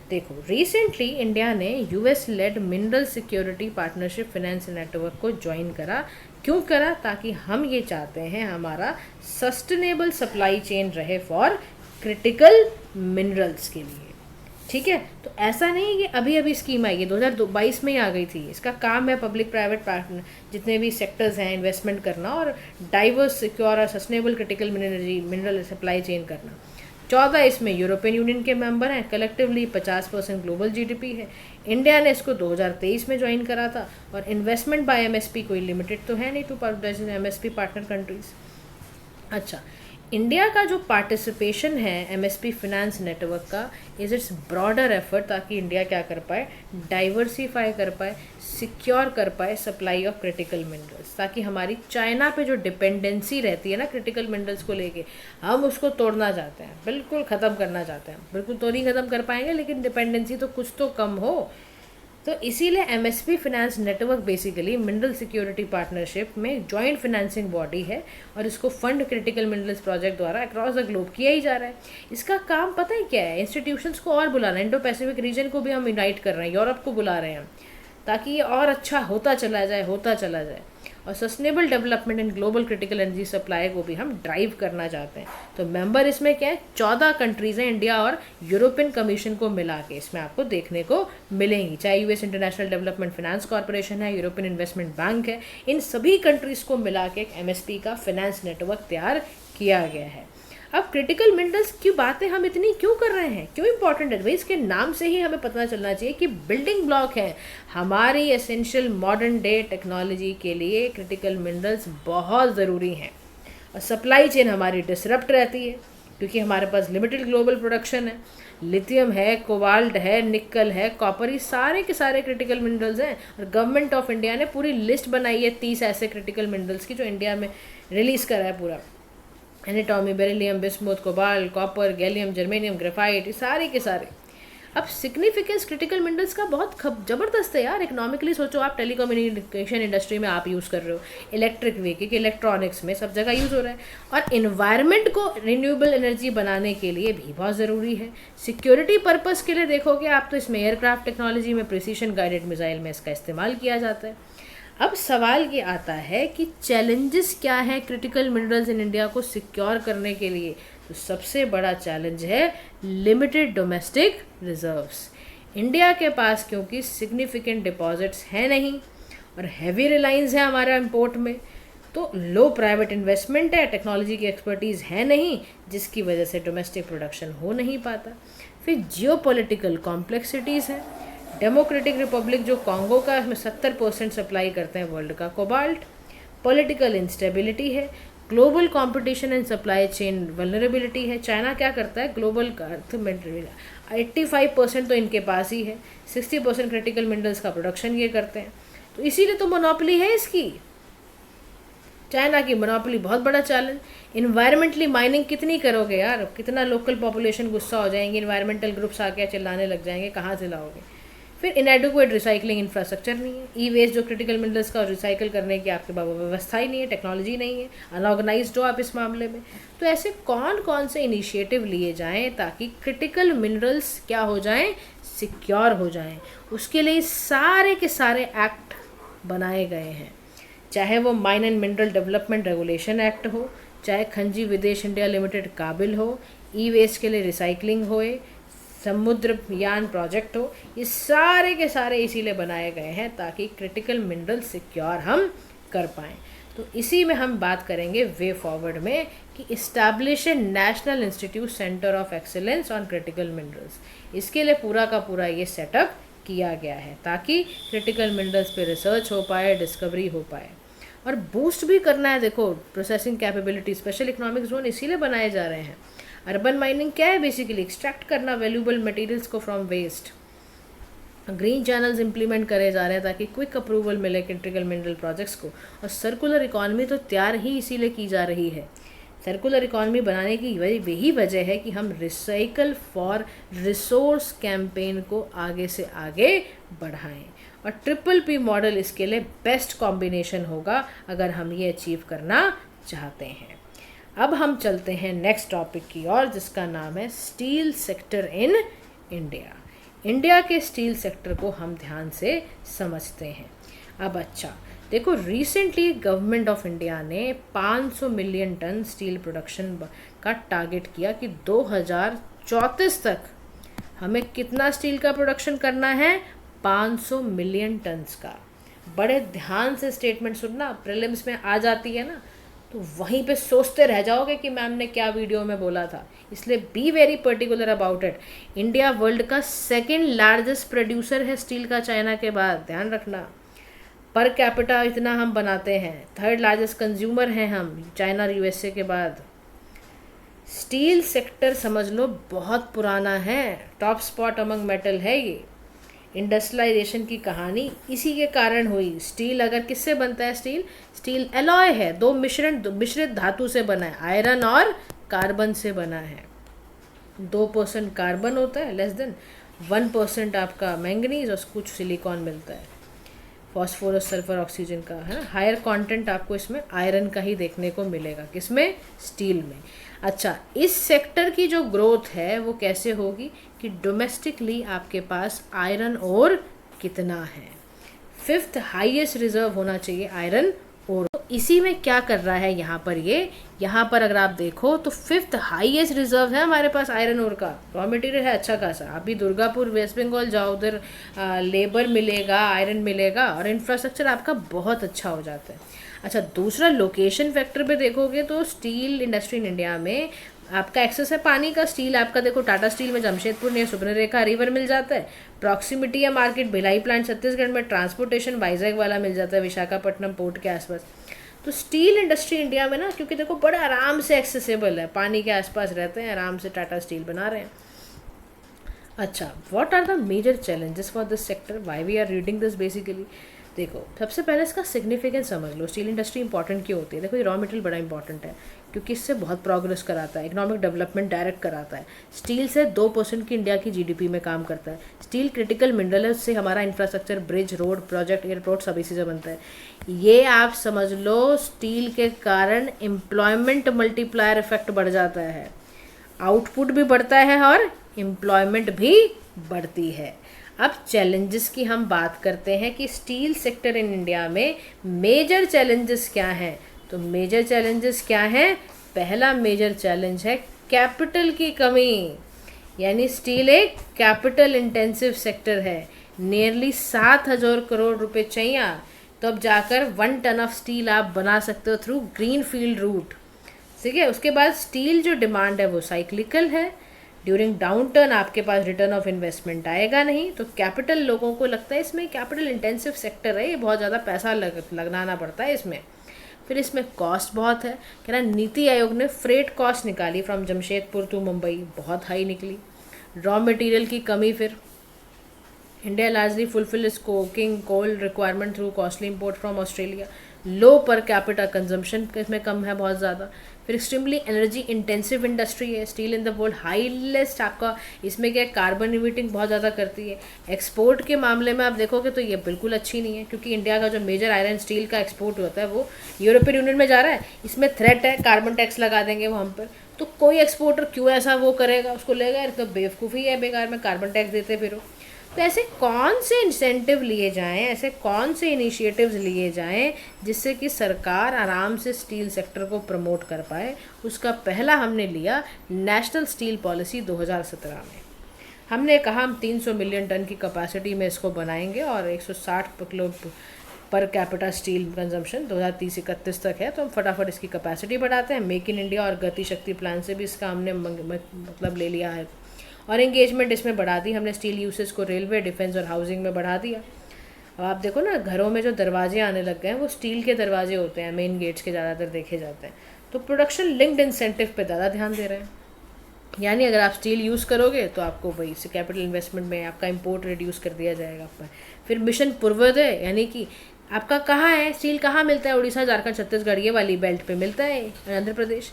देखो, रिसेंटली इंडिया ने US led mineral security partnership finance network को ज्वाइन करा। क्यों करा, ताकि हम ये चाहते हैं हमारा सस्टेनेबल सप्लाई चेन रहे फॉर क्रिटिकल मिनरल्स के लिए। ठीक है, तो ऐसा नहीं कि अभी अभी स्कीम आई है, 2022 में ही आ गई थी। इसका काम है पब्लिक प्राइवेट पार्टनर जितने भी सेक्टर्स हैं इन्वेस्टमेंट करना, और डाइवर्स सिक्योर और sustainable critical mineral supply chain करना। 14 इसमें यूरोपियन यूनियन के मेंबर हैं, कलेक्टिवली 50% ग्लोबल GDP है। इंडिया ने इसको 2023 में ज्वाइन करा था, और इन्वेस्टमेंट बाय MSP कोई लिमिटेड तो है नहीं टू MSP पार्टनर कंट्रीज। अच्छा, इंडिया का जो पार्टिसिपेशन है MSP फाइनेंस नेटवर्क का इज इट्स ब्रॉडर एफर्ट, ताकि इंडिया क्या कर पाए, डाइवर्सिफाई कर पाए, सिक्योर कर पाए सप्लाई ऑफ क्रिटिकल मिनरल्स, ताकि हमारी चाइना पे जो डिपेंडेंसी रहती है ना क्रिटिकल मिनरल्स को लेके, हम उसको तोड़ना चाहते हैं, बिल्कुल ख़त्म करना चाहते हैं। बिल्कुल तो नहीं ख़त्म कर पाएंगे, लेकिन डिपेंडेंसी तो कुछ तो कम हो। तो इसीलिए MSP finance network basically mineral security partnership में जॉइंट फाइनेंसिंग बॉडी है, और इसको फंड क्रिटिकल मिनरल्स प्रोजेक्ट द्वारा अक्रॉस द ग्लोब किया ही जा रहा है। इसका काम पता है क्या है, इंस्टीट्यूशंस को और बुलाना है, इंडो पैसिफिक रीजन को भी हम यूनाइट कर रहे हैं, यूरोप को बुला रहे हैं, ताकि ये और अच्छा होता चला जाए, और sustainable development in global critical energy supply को भी हम ड्राइव करना चाहते हैं। तो मेंबर इसमें क्या है, 14 कंट्रीज़ हैं, इंडिया और यूरोपियन कमीशन को मिला के इसमें आपको देखने को मिलेंगी। चाहे US international development finance corporation है, यूरोपियन इन्वेस्टमेंट बैंक है, इन सभी कंट्रीज़ को मिला के एक MSP का फाइनेंस नेटवर्क तैयार किया गया है। अब क्रिटिकल मिनरल्स की बातें हम इतनी क्यों कर रहे हैं, क्यों इंपॉर्टेंट है भाई, इसके नाम से ही हमें पता चलना चाहिए कि बिल्डिंग ब्लॉक है हमारी एसेंशियल मॉडर्न डे टेक्नोलॉजी के लिए। क्रिटिकल मिनरल्स बहुत ज़रूरी हैं, और सप्लाई चेन हमारी डिसरप्ट रहती है क्योंकि हमारे पास लिमिटेड ग्लोबल प्रोडक्शन है। लिथियम है, कोबाल्ट है, निकल है, कॉपर, ये सारे के सारे क्रिटिकल मिनरल्स हैं, और गवर्नमेंट ऑफ इंडिया ने पूरी लिस्ट बनाई है 30 ऐसे क्रिटिकल मिनरल्स की जो इंडिया में रिलीज़ करा है पूरा। Anatomy, beryllium, bismuth, cobalt, copper, gallium, germanium, graphite, ये सारे के सारे। अब सिग्निफिकेंस क्रिटिकल मिनरल्स का बहुत ज़बरदस्त है यार। इकोनॉमिकली सोचो, आप टेलीकम्युनिकेशन इंडस्ट्री में आप यूज़ कर रहे हो, इलेक्ट्रिक व्हीकल, इलेक्ट्रॉनिक्स में सब जगह यूज़ हो रहा है, और इन्वायरमेंट को रिन्यूएबल एनर्जी बनाने के लिए भी बहुत ज़रूरी है। सिक्योरिटी पर्पज़ के लिए देखोगे आप तो इसमें एयरक्राफ्ट टेक्नोलॉजी में प्रिसीशन गाइडेड मिसाइल में इसका इस्तेमाल किया जाता है। अब सवाल ये आता है कि चैलेंजेस क्या है क्रिटिकल मिनरल्स इन इंडिया को सिक्योर करने के लिए। तो सबसे बड़ा चैलेंज है लिमिटेड डोमेस्टिक रिजर्व्स। इंडिया के पास क्योंकि सिग्निफिकेंट डिपॉजिट्स हैं नहीं, और हैवी रिलायंस है हमारा इंपोर्ट में, तो लो प्राइवेट इन्वेस्टमेंट है, टेक्नोलॉजी की एक्सपर्टीज़ है नहीं, जिसकी वजह से डोमेस्टिक प्रोडक्शन हो नहीं पाता। फिर जियोपॉलिटिकल कॉम्प्लेक्सिटीज़ है। डेमोक्रेटिक रिपब्लिक जो कॉन्गो का, इसमें 70% सप्लाई करते हैं वर्ल्ड का कोबाल्ट। पॉलिटिकल इंस्टेबिलिटी है। Global competition and supply chain vulnerability है। चाइना क्या करता है, ग्लोबल अर्थ में 85% तो इनके पास ही है, 60% क्रिटिकल मिनरल्स का प्रोडक्शन ये करते हैं, तो इसीलिए तो मोनोपोली है इसकी। चाइना की मोनोपोली बहुत बड़ा चैलेंज। इन्वायरमेंटली माइनिंग कितनी करोगे यार, कितना लोकल पॉपुलेशन गुस्सा हो जाएंगे, इन्वायरमेंटल ग्रुप्स आके चिल्लाने लग जाएंगे, कहाँ से लाओगे। फिर इनएडिक्वेट रिसाइकलिंग इंफ्रास्ट्रक्चर नहीं है। ई वेस्ट जो क्रिटिकल मिनरल्स का रिसाइकल करने की आपके पास व्यवस्था ही नहीं है, टेक्नोलॉजी नहीं है, अनऑर्गेनाइज्ड हो आप इस मामले में। तो ऐसे कौन कौन से इनिशिएटिव लिए जाएं ताकि क्रिटिकल मिनरल्स क्या हो जाएं, सिक्योर हो जाएं। उसके लिए सारे के सारे एक्ट बनाए गए हैं, चाहे वो mine and mineral development regulation act हो, चाहे खंजी विदेश इंडिया लिमिटेड काबिल हो, ई वेस्ट के लिए रिसाइकलिंग होए, समुद्र यान प्रोजेक्ट हो, ये सारे के सारे इसीलिए बनाए गए हैं ताकि क्रिटिकल मिनरल सिक्योर हम कर पाएँ। तो इसी में हम बात करेंगे वे फॉरवर्ड में कि establish A national institute centre of excellence on critical minerals. इसके लिए पूरा का पूरा ये सेटअप किया गया है ताकि क्रिटिकल मिनरल्स पे रिसर्च हो पाए, डिस्कवरी हो पाए, और बूस्ट भी करना है। देखो processing capability, special economic zone इसीलिए बनाए जा रहे हैं। अर्बन माइनिंग क्या है, बेसिकली एक्सट्रैक्ट करना वैल्यूएबल मटेरियल्स को from waste. Green channels implement करे जा रहे हैं ताकि क्विक अप्रूवल मिले क्रिटिकल मिनरल प्रोजेक्ट्स को। और सर्कुलर इकॉनमी तो तैयार ही इसीलिए की जा रही है। सर्कुलर इकॉनमी बनाने की वही वजह है कि हम रिसाइकल फॉर रिसोर्स कैंपेन को आगे से आगे बढ़ाएं, और ट्रिपल पी मॉडल इसके लिए बेस्ट कॉम्बिनेशन होगा अगर हम ये अचीव करना चाहते हैं। अब हम चलते हैं नेक्स्ट टॉपिक की ओर, जिसका नाम है steel sector in India. India के स्टील सेक्टर को हम ध्यान से समझते हैं। अब अच्छा देखो, रिसेंटली गवर्नमेंट ऑफ इंडिया ने 500 मिलियन टन स्टील प्रोडक्शन का टारगेट किया कि 2034 तक हमें कितना स्टील का प्रोडक्शन करना है, 500 मिलियन टन्स का। बड़े ध्यान से स्टेटमेंट सुनना, प्रीलिम्स में आ जाती है ना, तो वहीं पे सोचते रह जाओगे कि मैम ने क्या वीडियो में बोला था, इसलिए be very particular about it. India world का सेकेंड लार्जेस्ट प्रोड्यूसर है स्टील का चाइना के बाद, ध्यान रखना। पर कैपिटा इतना हम बनाते हैं, थर्ड लार्जेस्ट कंज्यूमर हैं हम चाइना और यूएसए के बाद। स्टील सेक्टर समझ लो बहुत पुराना है, टॉप स्पॉट अमंग मेटल है ये। इंडस्ट्रियलाइजेशन की कहानी इसी के कारण हुई। स्टील अगर किससे बनता है, स्टील एलॉय है, दो मिश्रित धातु से बना है, आयरन और कार्बन से बना है। 2% कार्बन होता है, लेस देन 1% आपका मैंगनीज और कुछ सिलिकॉन मिलता है, फॉस्फोरस सल्फर ऑक्सीजन का है। हायर कंटेंट आपको इसमें आयरन का ही देखने को मिलेगा, किसमें, स्टील में। अच्छा, इस सेक्टर की जो ग्रोथ है वो कैसे होगी कि डोमेस्टिकली आपके पास आयरन ओर कितना है, 5th हाईएस्ट रिजर्व होना चाहिए आयरन ओर। तो इसी में क्या कर रहा है यहाँ पर अगर आप देखो तो 5th हाईएस्ट रिजर्व है हमारे पास आयरन ओर का। रॉ मटेरियल है अच्छा खासा। अभी दुर्गापुर वेस्ट बंगाल जाओ, उधर लेबर मिलेगा, आयरन मिलेगा, और इंफ्रास्ट्रक्चर आपका बहुत अच्छा हो जाता है। अच्छा, दूसरा लोकेशन फैक्टर पे देखोगे तो स्टील इंडस्ट्री इन इंडिया में आपका एक्सेस है पानी का। स्टील आपका देखो टाटा स्टील में जमशेदपुर ने सुवर्णरेखा रिवर मिल जाता है, प्रॉक्सिमिटी है मार्केट, भिलाई प्लांट छत्तीसगढ़ में, ट्रांसपोर्टेशन वाइजैग वाला मिल जाता है विशाखापट्टनम पोर्ट के आसपास। तो स्टील इंडस्ट्री इंडिया में ना, क्योंकि देखो बड़ा आराम से एक्सेसिबल है, पानी के आसपास रहते हैं, आराम से टाटा स्टील बना रहे हैं। अच्छा, what are the major challenges for this sector, why we are reading this basically. देखो सबसे पहले इसका सिग्निफिकेंस समझ लो, स्टील इंडस्ट्री इंपॉर्टेंट क्यों होती है। देखो ये रॉ मटेरियल बड़ा इंपॉर्टेंट है क्योंकि इससे बहुत प्रोग्रेस कराता है, इकोनॉमिक डेवलपमेंट डायरेक्ट कराता है। स्टील से 2% की इंडिया की जीडीपी में काम करता है। स्टील क्रिटिकल मिनरल है, उससे हमारा infrastructure, bridge, road, project, airport सब इसी से बनता है। ये आप समझ लो, स्टील के कारण एम्प्लॉयमेंट मल्टीप्लायर इफेक्ट बढ़ जाता है, आउटपुट भी बढ़ता है और एम्प्लॉयमेंट भी बढ़ती है। अब चैलेंजेस की हम बात करते हैं कि स्टील सेक्टर इन इंडिया में मेजर चैलेंजेस क्या हैं। तो मेजर चैलेंजेस क्या हैं, पहला मेजर चैलेंज है कैपिटल की कमी, यानी स्टील एक कैपिटल इंटेंसिव सेक्टर है। नियरली 7,000 करोड़ रुपए चाहिए तो अब जाकर 1 टन ऑफ स्टील आप बना सकते हो थ्रू ग्रीन फील्ड रूट। ठीक है, उसके बाद स्टील जो डिमांड है वो साइक्लिकल है। ड्यूरिंग डाउन टर्न आपके पास रिटर्न ऑफ इन्वेस्टमेंट आएगा नहीं, तो कैपिटल लोगों को लगता है इसमें कैपिटल इंटेंसिव सेक्टर है, ये बहुत ज़्यादा पैसा लगाना पड़ता है इसमें। फिर इसमें कॉस्ट बहुत है। कह रहा नीति आयोग ने फ्रेट कॉस्ट निकाली फ्रॉम जमशेदपुर टू मुंबई, बहुत हाई निकली। रॉ मटेरियल की कमी, फिर India largely fulfil is coking coal requirement through costly import from Australia. Low per capita consumption इसमें कम है बहुत ज़्यादा। फिर एक्सट्रीमली एनर्जी इंटेंसिव इंडस्ट्री है, steel in the world highest आपका इसमें क्या कार्बन इमिटिंग बहुत ज़्यादा करती है। एक्सपोर्ट के मामले में आप देखोगे तो ये बिल्कुल अच्छी नहीं है, क्योंकि इंडिया का जो मेजर आयरन स्टील का एक्सपोर्ट होता है वो यूरोपियन यूनियन में जा रहा है। इसमें थ्रेट है, कार्बन टैक्स लगा देंगे वो हम पर, तो कोई एक्सपोर्टर क्यों ऐसा वो करेगा, उसको लेगा यार तो बेवकूफ़ी है बेकार में कार्बन टैक्स देते फिर। तो ऐसे कौन से इंसेंटिव लिए जाएं, ऐसे कौन से इनिशिएटिव्स लिए जाएं जिससे कि सरकार आराम से स्टील सेक्टर को प्रमोट कर पाए। उसका पहला हमने लिया नेशनल स्टील पॉलिसी 2017 में। हमने कहा हम 300 मिलियन टन की कैपेसिटी में इसको बनाएंगे और 160 kilo per capita steel consumption 2030-31 तक है, तो हम फटाफट इसकी कैपेसिटी बढ़ाते हैं। मेक इन इंडिया और गति शक्ति प्लान से भी इसका हमने मतलब ले लिया है, और एंगेजमेंट इसमें बढ़ा दी हमने। स्टील यूसेज को रेलवे, डिफेंस और हाउसिंग में बढ़ा दिया। अब आप देखो ना, घरों में जो दरवाजे आने लग गए हैं वो स्टील के दरवाजे होते हैं, मेन गेट्स के ज़्यादातर देखे जाते हैं। तो प्रोडक्शन लिंक्ड इंसेंटिव पे ज़्यादा ध्यान दे रहे हैं, यानी अगर आप स्टील यूज़ करोगे तो आपको वही से कैपिटल इन्वेस्टमेंट में आपका इंपोर्ट रिड्यूस कर दिया जाएगा आपका। फिर मिशन पूर्वोदय, यानी कि आपका कहाँ है स्टील, कहाँ मिलता है, उड़ीसा, झारखंड, छत्तीसगढ़ ये वाली बेल्ट पे मिलता है, आंध्र प्रदेश।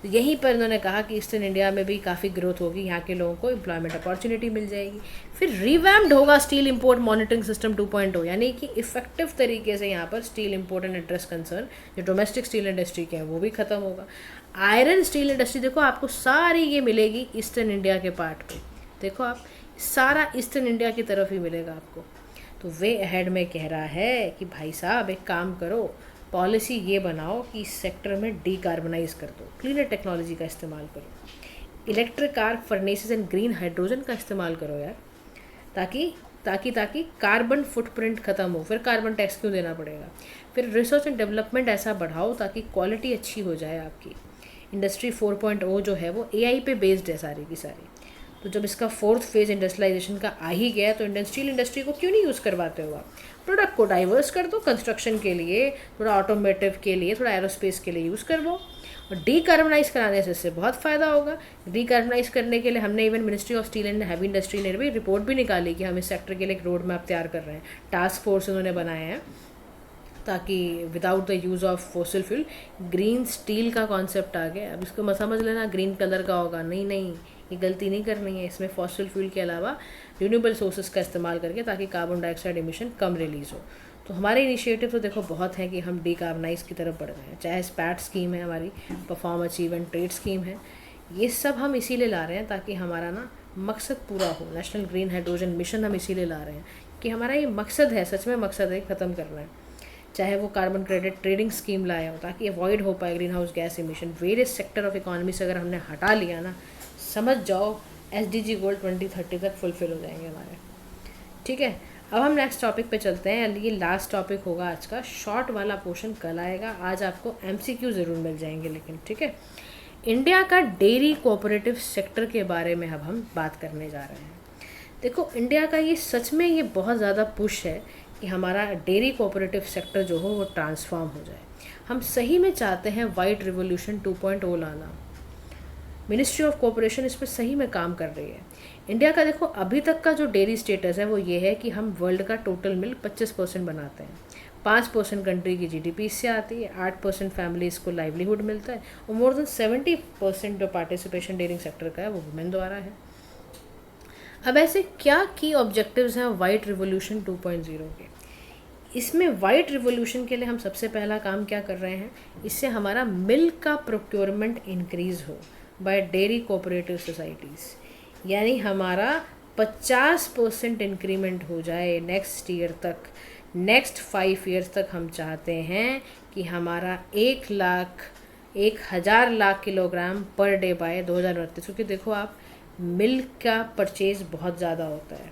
तो यहीं पर उन्होंने कहा कि ईस्टर्न इंडिया में भी काफ़ी ग्रोथ होगी, यहाँ के लोगों को एम्प्लॉयमेंट अपॉर्चुनिटी मिल जाएगी। फिर रिवैम्ड होगा स्टील इंपोर्ट मॉनिटरिंग सिस्टम 2.0, यानी कि इफेक्टिव तरीके से यहाँ पर steel import and address concern जो डोमेस्टिक स्टील इंडस्ट्री के हैं वो भी ख़त्म होगा। आयरन स्टील इंडस्ट्री देखो आपको सारी ये मिलेगी ईस्टर्न इंडिया के पार्ट पे, देखो आप सारा ईस्टर्न इंडिया की तरफ ही मिलेगा आपको। तो वे अहेड में कह रहा है कि भाई साहब एक काम करो, पॉलिसी ये बनाओ कि इस सेक्टर में डीकार्बनाइज कर दो, क्लीनर टेक्नोलॉजी का इस्तेमाल करो, electric arc furnaces and green hydrogen का इस्तेमाल करो यार, ताकि कार्बन फुटप्रिंट ख़त्म हो। फिर कार्बन टैक्स क्यों देना पड़ेगा। फिर रिसर्च एंड डेवलपमेंट ऐसा बढ़ाओ ताकि क्वालिटी अच्छी हो जाए आपकी। इंडस्ट्री 4.0 जो है वो AI पे बेस्ड है सारी की सारी। तो जब इसका 4th फेज़ इंडस्ट्रियलाइजेशन का आ ही गया तो इंडस्ट्रियल इंडस्ट्री को क्यों नहीं यूज़ करवाते हो आप। प्रोडक्ट को डाइवर्स कर दो, कंस्ट्रक्शन के लिए थोड़ा, ऑटोमेटिव के लिए थोड़ा, एरोस्पेस के लिए यूज़ कर दो, और डीकार्बनाइज कराने से इससे बहुत फ़ायदा होगा। डीकार्बनाइज करने के लिए हमने even ministry of steel and heavy industry ने भी रिपोर्ट भी निकाली कि हम इस सेक्टर के लिए एक रोड मैप तैयार कर रहे हैं, टास्क फोर्स उन्होंने बनाए हैं, ताकि without the use of fossil fuel green steel का कॉन्सेप्ट आ गया। अब इसको समझ लेना ग्रीन कलर का होगा, नहीं ये गलती नहीं करनी है। इसमें फॉसिल फ्यूल के अलावा रिन्यूएबल सोर्सेज का इस्तेमाल करके, ताकि कार्बन डाइऑक्साइड एमिशन कम रिलीज़ हो। तो हमारे इनिशिएटिव तो देखो बहुत हैं कि हम डीकार्बनाइज की तरफ बढ़ रहे हैं, चाहे स्पैट स्कीम है हमारी, perform achieve and trade scheme है, ये सब हम इसीलिए ला रहे हैं ताकि हमारा ना मकसद पूरा हो। नेशनल ग्रीन हाइड्रोजन मिशन हम इसीलिए ला रहे हैं कि हमारा ये मकसद है, सच में मकसद है, ख़त्म करना है। चाहे वो कार्बन क्रेडिट ट्रेडिंग स्कीम लाया हो ताकि अवॉइड हो पाए green house gas emission. Various sector of economy से अगर हमने हटा लिया ना, समझ जाओ SDG गोल 2030 तक फुलफिल हो जाएंगे हमारे। ठीक है, अब हम नेक्स्ट टॉपिक पे चलते हैं। ये लास्ट टॉपिक होगा आज का, शॉर्ट वाला पोर्शन कल आएगा, आज आपको MCQ ज़रूर मिल जाएंगे लेकिन। ठीक है, इंडिया का डेयरी कोऑपरेटिव सेक्टर के बारे में अब हम बात करने जा रहे हैं। देखो इंडिया का ये सच में ये बहुत ज़्यादा पुश है कि हमारा डेयरी कोऑपरेटिव सेक्टर जो हो वो ट्रांसफॉर्म हो जाए। हम सही में चाहते हैं वाइट रिवोल्यूशन 2.0 लाना। मिनिस्ट्री ऑफ कोऑपरेशन इस पर सही में काम कर रही है। इंडिया का देखो अभी तक का जो डेयरी स्टेटस है वो ये है कि हम वर्ल्ड का टोटल मिल्क 25% बनाते हैं, 5% कंट्री की GDP इससे आती है, 8% फैमिलीज़ को लाइवलीहुड मिलता है, और मोर देन 70% जो पार्टिसिपेशन डेयरिंग सेक्टर का है वो वुमेन द्वारा है। अब ऐसे क्या की ऑब्जेक्टिव्स हैं वाइट रिवोल्यूशन 2.0 के। इसमें वाइट रिवोल्यूशन के लिए हम सबसे पहला काम क्या कर रहे हैं, इससे हमारा मिल्क का प्रोक्योरमेंट इंक्रीज़ हो बाय डेयरी कोऑपरेटिव सोसाइटीज़, यानी हमारा 50% इंक्रीमेंट हो जाए नेक्स्ट ईयर तक। नेक्स्ट 5 ईयर्स तक हम चाहते हैं कि हमारा 1,00,000 lakh kilogram per day by 2029, क्योंकि देखो आप मिल्क का परचेज़ बहुत ज़्यादा होता है।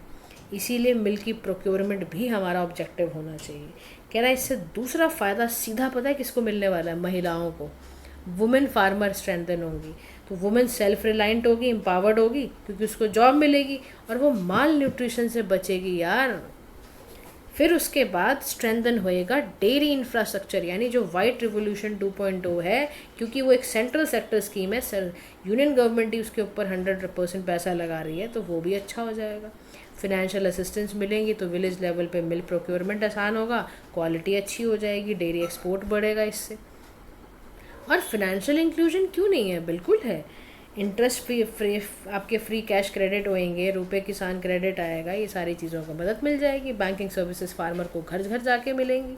इसीलिए मिल्क की प्रोक्योरमेंट भी हमारा ऑब्जेक्टिव होना चाहिए। कह रहा है इससे दूसरा फ़ायदा सीधा पता है किसको मिलने वाला है? महिलाओं को। वुमेन फार्मर स्ट्रेंथन होगी, तो वुमेन सेल्फ रिलायंट होगी, एम्पावर्ड होगी, क्योंकि उसको जॉब मिलेगी और वो माल न्यूट्रिशन से बचेगी यार। फिर उसके बाद स्ट्रेंथन होएगा डेयरी इंफ्रास्ट्रक्चर, यानी जो वाइट रिवोल्यूशन 2.0 है, क्योंकि वो एक सेंट्रल सेक्टर स्कीम है, सर यूनियन गवर्नमेंट ही उसके ऊपर 100% पैसा लगा रही है, तो वो भी अच्छा हो जाएगा। फिनेंशियल असिस्टेंस मिलेंगी तो विलेज लेवल पे मिल्क प्रोक्योरमेंट आसान होगा, क्वालिटी अच्छी हो जाएगी, डेयरी एक्सपोर्ट बढ़ेगा इससे। और फिनेंशियल इंक्लूजन क्यों नहीं है? बिल्कुल है। इंटरेस्ट फ्री आपके फ्री कैश क्रेडिट होएंगे, रुपए किसान क्रेडिट आएगा, ये सारी चीज़ों को मदद मिल जाएगी। बैंकिंग सर्विसेज फार्मर को घर घर जाके मिलेंगी।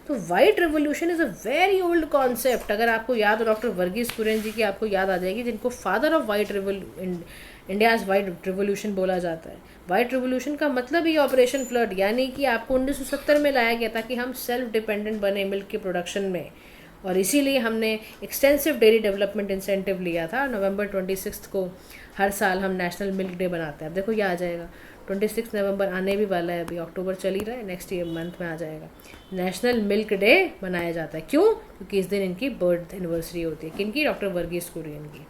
तो white revolution is a very old concept. अगर आपको याद हो, डॉक्टर वर्गीस कुरियन जी की आपको याद आ जाएगी, जिनको father of white India's white revolution बोला जाता है। वाइट रिवोल्यूशन का मतलब ही ऑपरेशन फ्लड, यानी कि आपको 1970 में लाया गया ताकि हम सेल्फ डिपेंडेंट बने मिल्क के प्रोडक्शन में, और इसीलिए हमने एक्सटेंसिव डेयरी डेवलपमेंट इंसेंटिव लिया था। नवंबर 26 को हर साल हम नेशनल मिल्क डे बनाते हैं। अब देखो ये आ जाएगा 26 नवंबर, आने भी वाला है, अभी अक्टूबर चल ही रहा है, नेक्स्ट ईयर मंथ में आ जाएगा। नेशनल मिल्क डे मनाया जाता है। क्यों? क्योंकि इस दिन इनकी बर्थ एनिवर्सरी होती है। किनकी? डॉक्टर वर्गीस कुरियन की।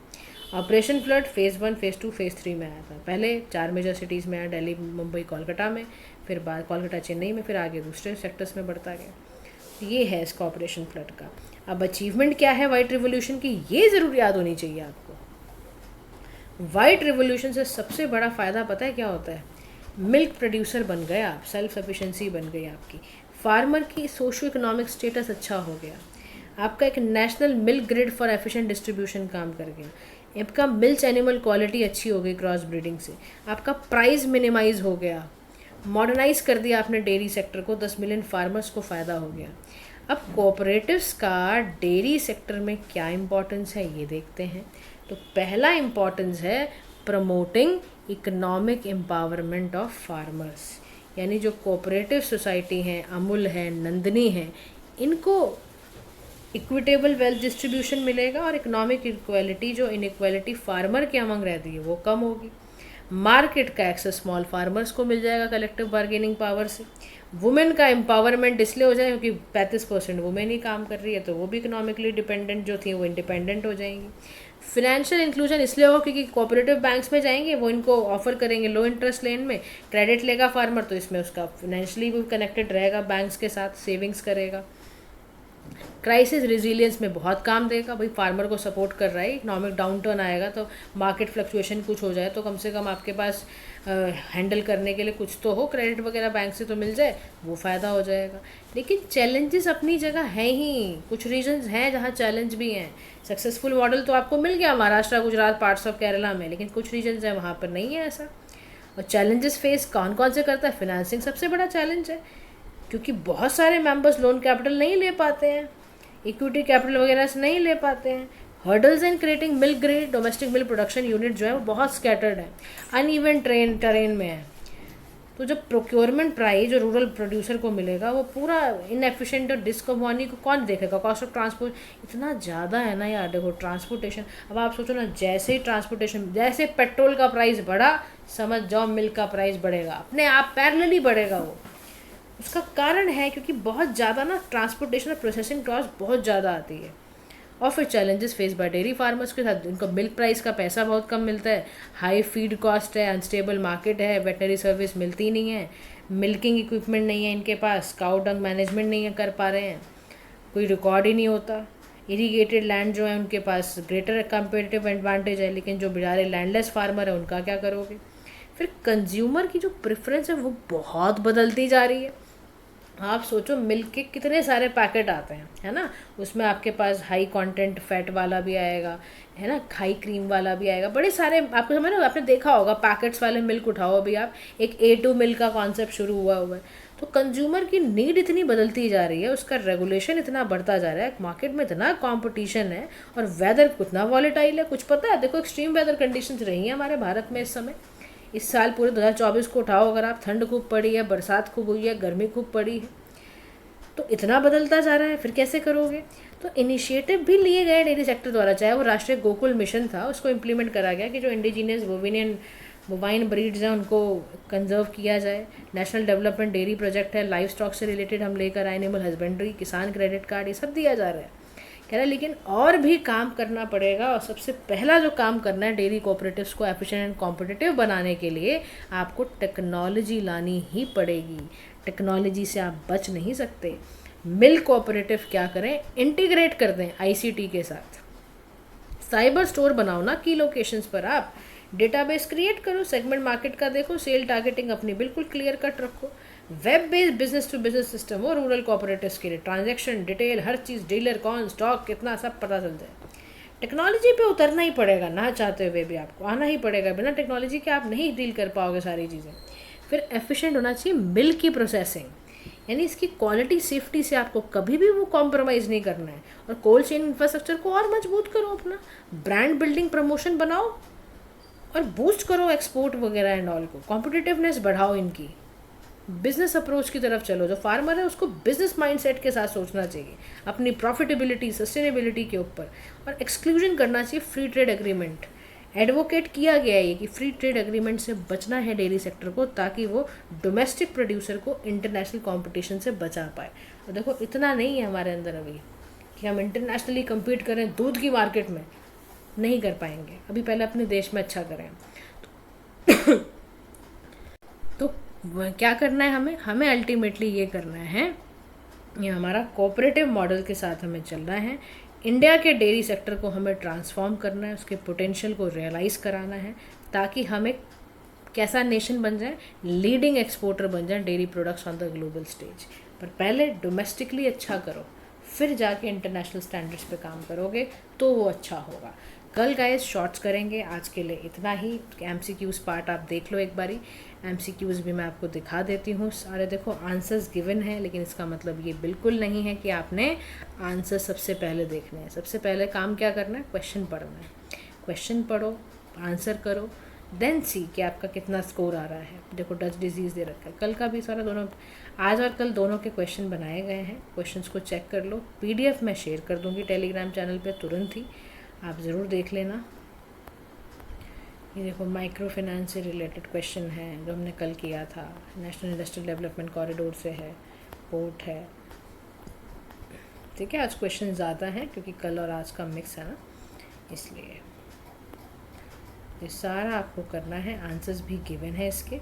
Operation flood phase 1, phase 2, phase 3 में आया था। पहले 4 मेजर सिटीज़ में आया, दिल्ली, मुंबई, कोलकाता में, फिर बाद कोलकाता, चेन्नई में, फिर आगे दूसरे सेक्टर्स में बढ़ता गया। ये है इसका ऑपरेशन फ्लड का। अब अचीवमेंट क्या है वाइट रिवोल्यूशन की, ये ज़रूर याद होनी चाहिए आपको। वाइट रिवोल्यूशन से सबसे बड़ा फ़ायदा पता है क्या होता है? मिल्क प्रोड्यूसर बन गए आप, सेल्फ सफिशेंसी बन गई आपकी, फार्मर की सोशो इकोनॉमिक स्टेटस अच्छा हो गया, आपका एक national milk grid for efficient distribution काम कर गया, आपका मिल्क एनिमल क्वालिटी अच्छी हो गई क्रॉस ब्रीडिंग से, आपका प्राइस मिनिमाइज हो गया, मॉडर्नाइज कर दिया आपने डेयरी सेक्टर को, 10 मिलियन फार्मर्स को फ़ायदा हो गया। अब कोऑपरेटिव्स का डेयरी सेक्टर में क्या इम्पोर्टेंस है ये देखते हैं। तो पहला इम्पोर्टेंस है promoting economic empowerment of farmers, यानी जो कोऑपरेटिव सोसाइटी हैं, अमूल है, नंदनी है, इनको इक्विटेबल वेल्थ डिस्ट्रीब्यूशन मिलेगा और इकोनॉमिक इक्वालिटी, जो इनइक्वालिटी फार्मर के अमंग रहती है, वो कम होगी। मार्केट का एक्सेस स्मॉल फार्मर्स को मिल जाएगा कलेक्टिव बार्गेनिंग पावर से। वुमेन का एम्पावरमेंट इसलिए हो जाएगा क्योंकि 35% वुमेन ही काम कर रही है, तो वो भी इकोनॉमिकली डिपेंडेंट जो थी वो इंडिपेंडेंट हो जाएंगी। फिनेंशियल इंक्लूजन इसलिए होगा क्योंकि कोऑपरेटिव बैंक्स में जाएंगे, वो इनको ऑफर करेंगे लो इंटरेस्ट लेन में, क्रेडिट लेगा फार्मर, तो इसमें उसका फिनेंशियली भी कनेक्टेड रहेगा बैंक्स के साथ, सेविंग्स करेगा। क्राइसिस रिजिलियंस में बहुत काम देगा, भाई फार्मर को सपोर्ट कर रहा है, इकोनॉमिक डाउनटर्न आएगा तो मार्केट फ्लक्चुएशन कुछ हो जाए तो कम से कम आपके पास हैंडल करने के लिए कुछ तो हो, क्रेडिट वगैरह बैंक से तो मिल जाए, वो फ़ायदा हो जाएगा। लेकिन चैलेंजेस अपनी जगह हैं ही, कुछ रीजन्स हैं जहाँ चैलेंज भी हैं। सक्सेसफुल मॉडल तो आपको मिल गया महाराष्ट्र, गुजरात, पार्ट्स ऑफ केरला में, लेकिन कुछ रीजन्स हैं वहाँ पर नहीं है ऐसा। और चैलेंजेस फेस कौन कौन से करता है? फिनेंसिंग सबसे बड़ा चैलेंज है, क्योंकि बहुत सारे मेंबर्स लोन कैपिटल नहीं ले पाते हैं, इक्विटी कैपिटल वगैरह से नहीं ले पाते हैं। Hurdles in creating milk grade domestic milk production unit जो है वो बहुत स्कैटर्ड है, अनइवन टेरेन में है। तो जब प्रोक्योरमेंट प्राइस जो रूरल प्रोड्यूसर को मिलेगा वो पूरा इनएफिशिएंट और डिस्कम्पनी को कौन देखेगा? कॉस्ट ऑफ ट्रांसपोर्ट इतना ज़्यादा है ना यार। देखो ट्रांसपोर्टेशन, अब आप सोचो ना, जैसे ही ट्रांसपोर्टेशन, जैसे पेट्रोल का प्राइस बढ़ा, समझ जाओ मिल्क का प्राइस बढ़ेगा, अपने आप पैरेलली बढ़ेगा वो। उसका कारण है क्योंकि बहुत ज़्यादा ना ट्रांसपोर्टेशन और प्रोसेसिंग कॉस्ट बहुत ज़्यादा आती है। और फिर challenges face by dairy farmers के साथ, उनको मिल्क प्राइस का पैसा बहुत कम मिलता है, हाई फीड कॉस्ट है, अनस्टेबल मार्केट है, वेटनरी सर्विस मिलती नहीं है, मिल्किंग इक्विपमेंट नहीं है इनके पास, काउ डंग मैनेजमेंट नहीं कर पा रहे हैं, कोई रिकॉर्ड ही नहीं होता। इरीगेटेड लैंड जो है उनके पास ग्रेटर कंपेटिटिव एडवांटेज है, लेकिन जो बेचारे लैंडलेस फार्मर है उनका क्या करोगे? फिर कंज्यूमर की जो प्रेफरेंस है वो बहुत बदलती जा रही है। आप सोचो मिल्क के कितने सारे पैकेट आते हैं, है ना, उसमें आपके पास हाई कंटेंट फैट वाला भी आएगा, है ना, हाई क्रीम वाला भी आएगा, बड़े सारे आपको समझ लो, आपने देखा होगा पैकेट्स वाले मिल्क उठाओ अभी आप, एक A2 मिल्क का कॉन्सेप्ट शुरू हुआ है। तो कंज्यूमर की नीड इतनी बदलती जा रही है, उसका रेगुलेशन इतना बढ़ता जा रहा है, मार्केट में इतना कॉम्पिटिशन है, और वेदर कितना वॉलेटाइल है, कुछ पता है? देखो एक्सट्रीम वेदर कंडीशंस रही हैं हमारे भारत में इस समय। इस साल पूरे 2024 को उठाओ अगर आप, ठंड खूब पड़ी है, बरसात खूब हुई है, गर्मी खूब पड़ी है, तो इतना बदलता जा रहा है, फिर कैसे करोगे? तो इनिशिएटिव भी लिए गए डेयरी सेक्टर द्वारा, चाहे वो राष्ट्रीय गोकुल मिशन था, उसको इम्प्लीमेंट करा गया कि जो इंडिजीनियस बोविनियन बोवाइन ब्रीड्स हैं उनको कंजर्व किया जाए। नेशनल डेवलपमेंट डेयरी प्रोजेक्ट है, लाइव स्टॉक से रिलेटेड हम लेकर आए, एनिमल हस्बेंड्री, किसान क्रेडिट कार्ड, ये सब दिया जा रहा है। कह रहा है लेकिन और भी काम करना पड़ेगा, और सबसे पहला जो काम करना है डेयरी कोऑपरेटिव्स को एफिशिएंट एंड कॉम्पिटिटिव बनाने के लिए आपको टेक्नोलॉजी लानी ही पड़ेगी। टेक्नोलॉजी से आप बच नहीं सकते। मिल्क कोऑपरेटिव क्या करें, इंटीग्रेट कर दें आईसीटी के साथ। साइबर स्टोर बनाओ ना की लोकेशंस पर, आप डेटाबेस क्रिएट करो, सेगमेंट मार्केट का देखो, सेल टारगेटिंग अपनी बिल्कुल क्लियर कट रखो। Web based business to business system हो रूरल कोऑपरेटिव्स के लिए, ट्रांजैक्शन डिटेल हर चीज़, डीलर कौन, स्टॉक कितना, सब पता चल जाए। टेक्नोलॉजी पे उतरना ही पड़ेगा, ना चाहते हुए भी आपको आना ही पड़ेगा। बिना टेक्नोलॉजी के आप नहीं डील कर पाओगे सारी चीज़ें। फिर एफिशिएंट होना चाहिए मिल्क की प्रोसेसिंग, यानी इसकी क्वालिटी सेफ्टी से आपको कभी भी वो कॉम्प्रोमाइज़ नहीं करना है। और कोल्ड चेन इंफ्रास्ट्रक्चर को और मजबूत करो, अपना ब्रांड बिल्डिंग प्रमोशन बनाओ और बूस्ट करो एक्सपोर्ट वगैरह एंड ऑल को, कॉम्पिटिटिवनेस बढ़ाओ इनकी। बिजनेस अप्रोच की तरफ चलो, जो फार्मर है उसको बिजनेस माइंडसेट के साथ सोचना चाहिए, अपनी प्रॉफिटेबिलिटी सस्टेनेबिलिटी के ऊपर। और एक्सक्लूजन करना चाहिए फ्री ट्रेड एग्रीमेंट। एडवोकेट किया गया है कि फ्री ट्रेड एग्रीमेंट से बचना है डेयरी सेक्टर को, ताकि वो डोमेस्टिक प्रोड्यूसर को इंटरनेशनल कंपटीशन से बचा पाए। और देखो इतना नहीं है हमारे अंदर अभी कि हम इंटरनेशनली कम्पीट करें दूध की मार्केट में, नहीं कर पाएंगे। अभी पहले अपने देश में अच्छा करें। तो क्या करना है हमें अल्टीमेटली ये करना है, ये हमारा कोऑपरेटिव मॉडल के साथ हमें चलना है। इंडिया के डेयरी सेक्टर को हमें ट्रांसफॉर्म करना है, उसके पोटेंशियल को रियलाइज़ कराना है, ताकि हम एक कैसा नेशन बन जाए, लीडिंग एक्सपोर्टर बन जाए dairy products on the global stage. पर पहले डोमेस्टिकली अच्छा करो, फिर जाके इंटरनेशनल स्टैंडर्ड्स पे काम करोगे तो वो अच्छा होगा। कल गाइस शॉर्ट्स करेंगे, आज के लिए इतना ही। एमसीक्यूज़ पार्ट आप देख लो एक बारी, एमसीक्यूज़ भी मैं आपको दिखा देती हूँ सारे। देखो आंसर्स गिवन है, लेकिन इसका मतलब ये बिल्कुल नहीं है कि आपने आंसर सबसे पहले देखने हैं। सबसे पहले काम क्या करना है, क्वेश्चन पढ़ना है। क्वेश्चन पढ़ो, आंसर करो, देन सी कि आपका कितना स्कोर आ रहा है। देखो डच डिजीज़ दे रखा है, कल का भी सारा दोनों, आज और कल दोनों के क्वेश्चन बनाए गए हैं। क्वेश्चंस को चेक कर लो, पीडीएफ मैं शेयर कर दूँगी टेलीग्राम चैनल पे तुरंत ही, आप ज़रूर देख लेना। ये देखो माइक्रो फाइनेंस से रिलेटेड क्वेश्चन है जो हमने कल किया था, नेशनल इंडस्ट्रियल डेवलपमेंट कॉरिडोर से है, पोर्ट है। ठीक है, आज क्वेश्चन ज़्यादा हैं क्योंकि कल और आज का मिक्स है ना, इसलिए ये सारा आपको करना है। आंसर्स भी गिवन है इसके,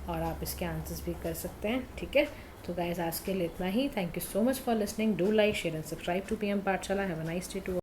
और आप इसके आंसर्स भी कर सकते हैं। ठीक है, तो गाइस आज के लिए इतना ही। Thank you so much for listening. Do like, share and subscribe to PM Pathshala. Have a nice day to all.